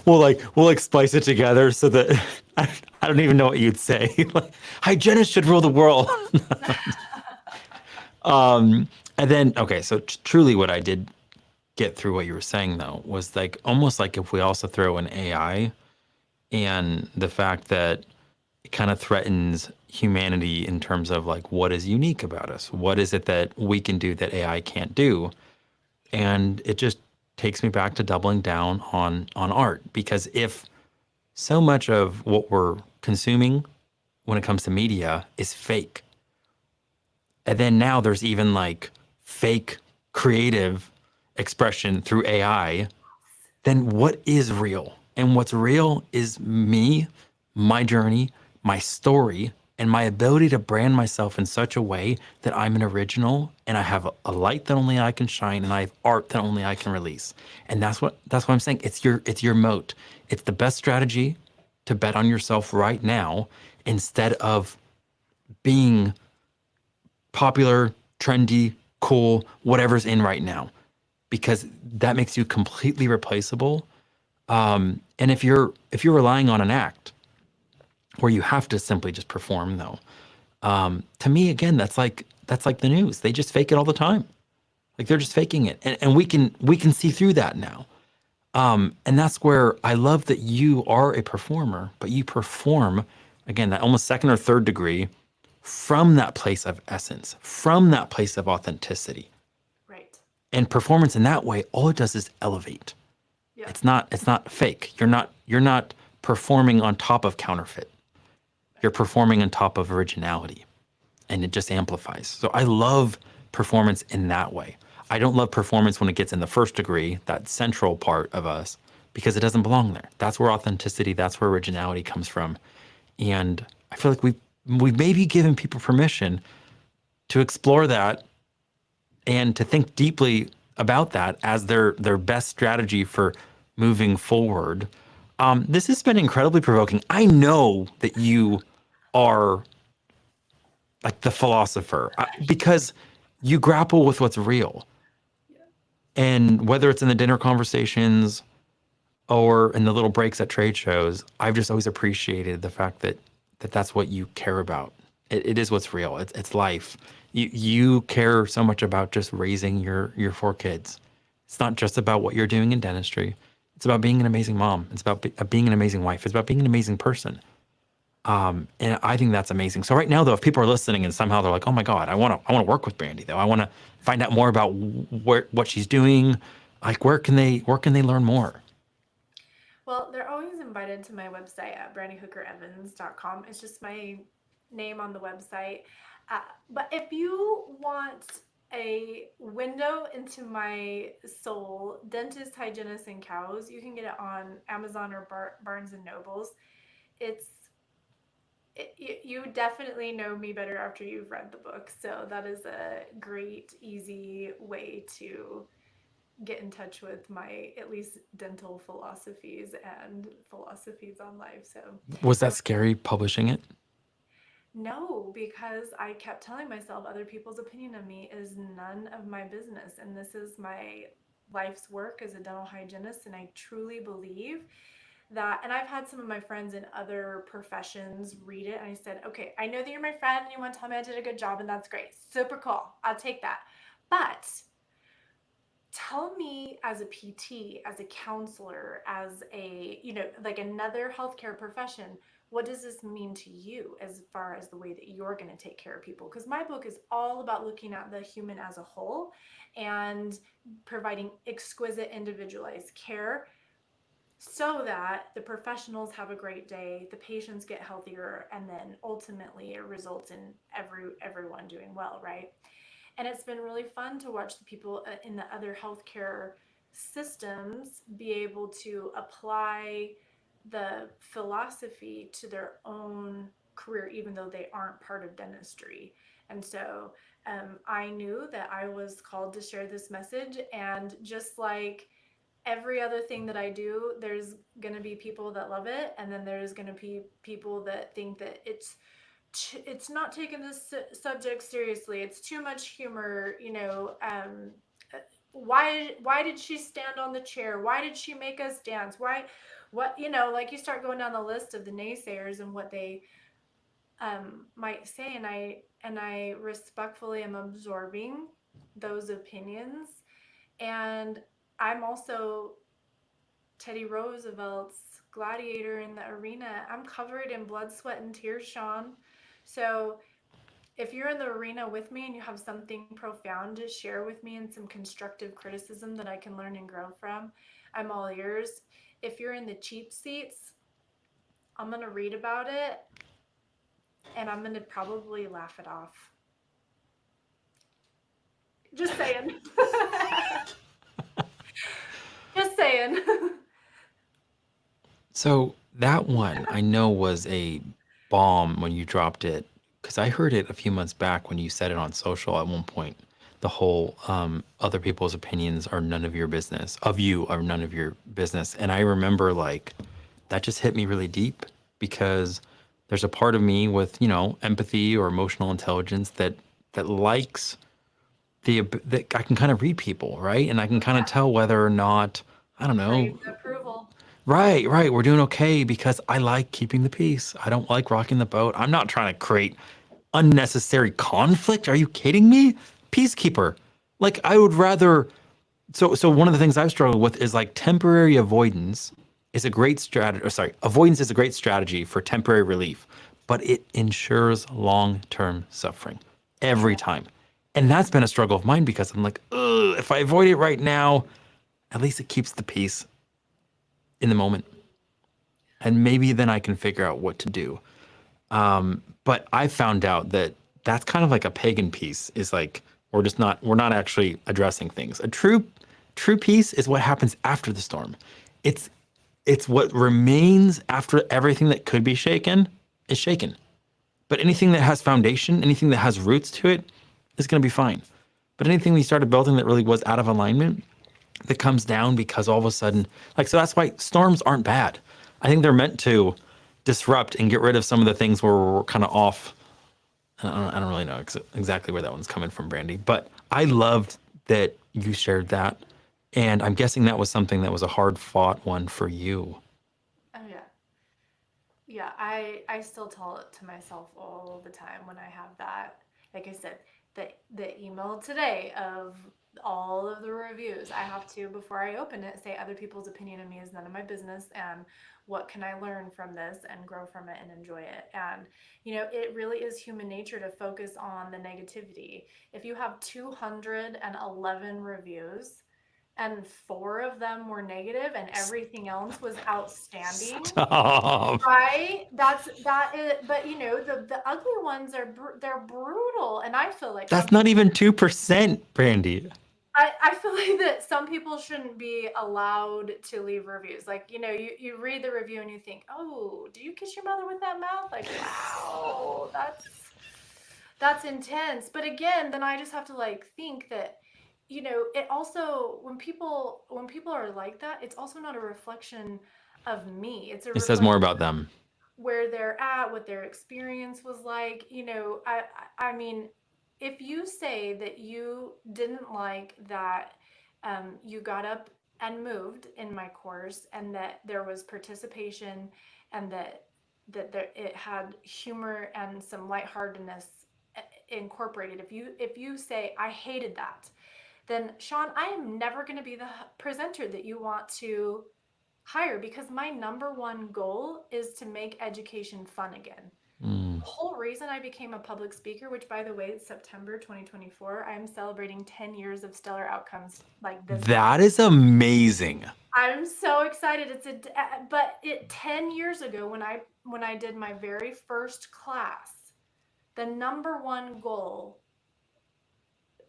interesting. We'll splice it together so that I don't even know what you'd say. Like, hygienists should rule the world. And then okay, so truly what I did get through what you were saying though was like almost like if we also throw an AI and the fact that it kind of threatens humanity in terms of like what is unique about us, what is it that we can do that AI can't do, and it just takes me back to doubling down on art, because if so much of what we're consuming when it comes to media is fake, and then now there's even like fake creative expression through AI, then what is real? And what's real is me, my journey, my story, and my ability to brand myself in such a way that I'm an original and I have a light that only I can shine and I have art that only I can release. And that's what I'm saying. It's your moat. It's the best strategy to bet on yourself right now instead of being popular, trendy, cool, whatever's in right now, because that makes you completely replaceable. And if you're relying on an act where you have to simply just perform, though, to me, again, that's like the news. They just fake it all the time. Like they're just faking it, and we can see through that now. And that's where I love that you are a performer, but you perform again that almost second or third degree from that place of essence, from that place of authenticity. Right. And performance in that way, all it does is elevate. Yeah. It's not fake. You're not performing on top of counterfeit. You're performing on top of originality, and it just amplifies. So I love performance in that way. I don't love performance when it gets in the first degree, that central part of us, because it doesn't belong there. That's where authenticity, that's where originality comes from. And I feel like we've maybe given people permission to explore that and to think deeply about that as their best strategy for moving forward. This has been incredibly provoking. I know that you are like the philosopher because you grapple with what's real. And whether it's in the dinner conversations or in the little breaks at trade shows, I've just always appreciated the fact that that's what you care about. It is what's real. It's life. You care so much about just raising your 4 kids. It's not just about what you're doing in dentistry. It's about being an amazing mom. It's about being an amazing wife. It's about being an amazing person. And I think that's amazing. So right now, though, if people are listening and somehow they're like, "Oh my God, I want to work with Brandi, though. I want to find out more about what she's doing," like where can they learn more? Well, they're always invited to my website at brandyhookerevans.com. It's just my name on the website. But if you want a window into my soul, dentist, hygienist, and cows, you can get it on Amazon or Barnes and Nobles. It's you definitely know me better after you've read the book. So that is a great, easy way to get in touch with my at least dental philosophies and philosophies on life. So Was I that scary publishing it? no, because I kept telling myself other people's opinion of me is none of my business. And this is my life's work as a dental hygienist. And I truly believe that, and I've had some of my friends in other professions read it. And I said, okay, I know that you're my friend and you want to tell me I did a good job, and that's great. Super cool. I'll take that. But tell me, as a PT, as a counselor, as a, like another healthcare profession, what does this mean to you as far as the way that you're going to take care of people? Because my book is all about looking at the human as a whole and providing exquisite individualized care so that the professionals have a great day, the patients get healthier, and then ultimately it results in everyone doing well, right? And it's been really fun to watch the people in the other healthcare systems be able to apply the philosophy to their own career, even though they aren't part of dentistry. And so I knew that I was called to share this message. And just like every other thing that I do, there's going to be people that love it. And then there's going to be people that think that it's not taking this subject seriously. It's too much humor, why did she stand on the chair? Why did she make us dance? Why what like you start going down the list of the naysayers and what they might say, and I respectfully am absorbing those opinions. And I'm also Teddy Roosevelt's gladiator in the arena. I'm covered in blood, sweat, and tears, Sean. So if you're in the arena with me and you have something profound to share with me and some constructive criticism that I can learn and grow from, I'm all ears. If you're in the cheap seats, I'm going to read about it and I'm going to probably laugh it off. Just saying. Just saying. So that one I know was a bomb when you dropped it, because I heard it a few months back when you said it on social at one point. The whole other people's opinions are none of your business, of you are none of your business. And I remember like that just hit me really deep because there's a part of me with, empathy or emotional intelligence that likes that I can kind of read people, right? And I can kind of Yeah. tell whether or not, I don't know. Crave the approval. Right, right. We're doing okay because I like keeping the peace. I don't like rocking the boat. I'm not trying to create unnecessary conflict. Are you kidding me? Peacekeeper. Like I would rather so one of the things I've struggled with is like temporary avoidance is a great strategy, or sorry, avoidance is a great strategy for temporary relief, but it ensures long-term suffering every Yeah. time. And that's been a struggle of mine because I'm like, ugh, if I avoid it right now, at least it keeps the peace in the moment. And maybe then I can figure out what to do. But I found out that that's kind of like a pagan peace is like we're not actually addressing things. A true peace is what happens after the storm. It's it's what remains after everything that could be shaken is shaken. But anything that has foundation, anything that has roots to it is going to be fine. But anything we started building that really was out of alignment that comes down because all of a sudden, like, so that's why storms aren't bad. I think they're meant to disrupt and get rid of some of the things where we're kind of off. I don't really know exactly where that one's coming from, Brandy, but I loved that you shared that. And I'm guessing that was something that was a hard fought one for you. Oh yeah. Yeah, I still tell it to myself all the time when I have that. Like I said, the email today of all of the reviews, I have to, before I open it, say other people's opinion of me is none of my business, and what can I learn from this and grow from it and enjoy it. And it really is human nature to focus on the negativity. If you have 211 reviews, and 4 of them were negative and everything else was outstanding. Stop. Right? That is, but you know, the ugly ones are they're brutal, and I feel like some That's not even 2%, Brandi. I feel like that some people shouldn't be allowed to leave reviews. Like, you know, you read the review and you think, oh, do you kiss your mother with that mouth? Like, wow, that's intense. But again, then I just have to like think that, you know, it also when people are like that, it's also not a reflection of me. It's a It says more reflection about them. where they're at, what their experience was like. You know, I mean, if you say that you didn't like that you got up and moved in my course, and that there was participation, and that there, it had humor and some lightheartedness incorporated. If you say I hated that, then Sean, I am never going to be the presenter that you want to hire, because my number one goal is to make education fun again. Mm. The whole reason I became a public speaker, which by the way, it's September 2024, I'm celebrating 10 years of stellar outcomes like this month. That is amazing. I'm so excited. But 10 years ago when I did my very first class, the number one goal,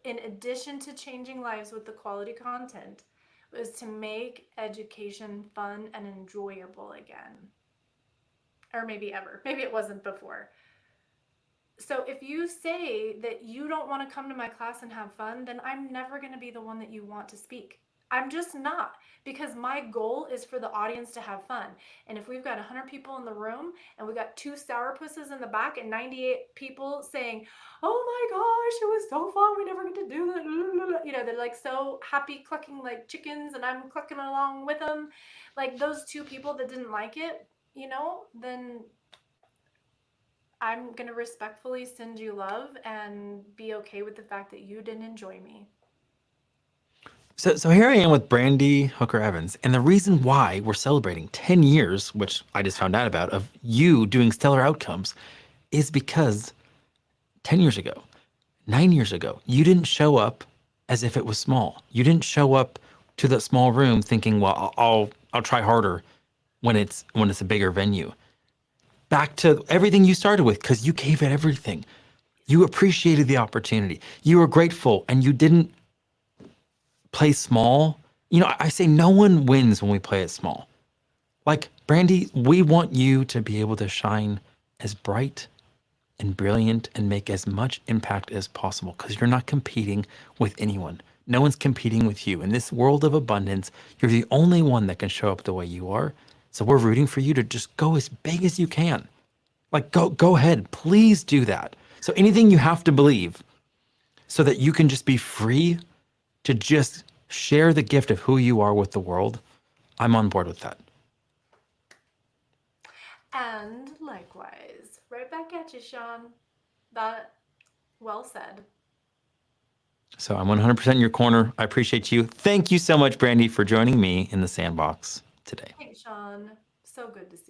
in addition to changing lives with the quality content, was to make education fun and enjoyable again. Or maybe ever. Maybe it wasn't before. So if you say that you don't want to come to my class and have fun, then I'm never going to be the one that you want to speak. I'm just not, because my goal is for the audience to have fun. And if we've got 100 people in the room and we've got 2 sourpusses in the back and 98 people saying, oh my gosh, it was so fun, we never get to do that, you know, they're like so happy clucking like chickens and I'm clucking along with them, like those 2 people that didn't like it, you know, then I'm going to respectfully send you love and be okay with the fact that you didn't enjoy me. So here I am with Brandi Hooker Evans, and the reason why we're celebrating 10 years, which I just found out about, of you doing stellar outcomes, is because 10 years ago, 9 years ago, you didn't show up as if it was small. You didn't show up to that small room thinking, well, I'll try harder when it's a bigger venue. Back to everything you started with, because you gave it everything. You appreciated the opportunity. You were grateful, and you didn't play small. You know, I say no one wins when we play it small. Like, Brandi, we want you to be able to shine as bright and brilliant and make as much impact as possible, because you're not competing with anyone. No one's competing with you. In this world of abundance, you're the only one that can show up the way you are. So we're rooting for you to just go as big as you can. Like, go ahead. Please do that. So anything you have to believe so that you can just be free to just share the gift of who you are with the world, I'm on board with that. And likewise, right back at you, Sean. That, well said. So I'm 100% in your corner. I appreciate you. Thank you so much, Brandi, for joining me in the Sandbox today. Thanks, Sean. So good to see you.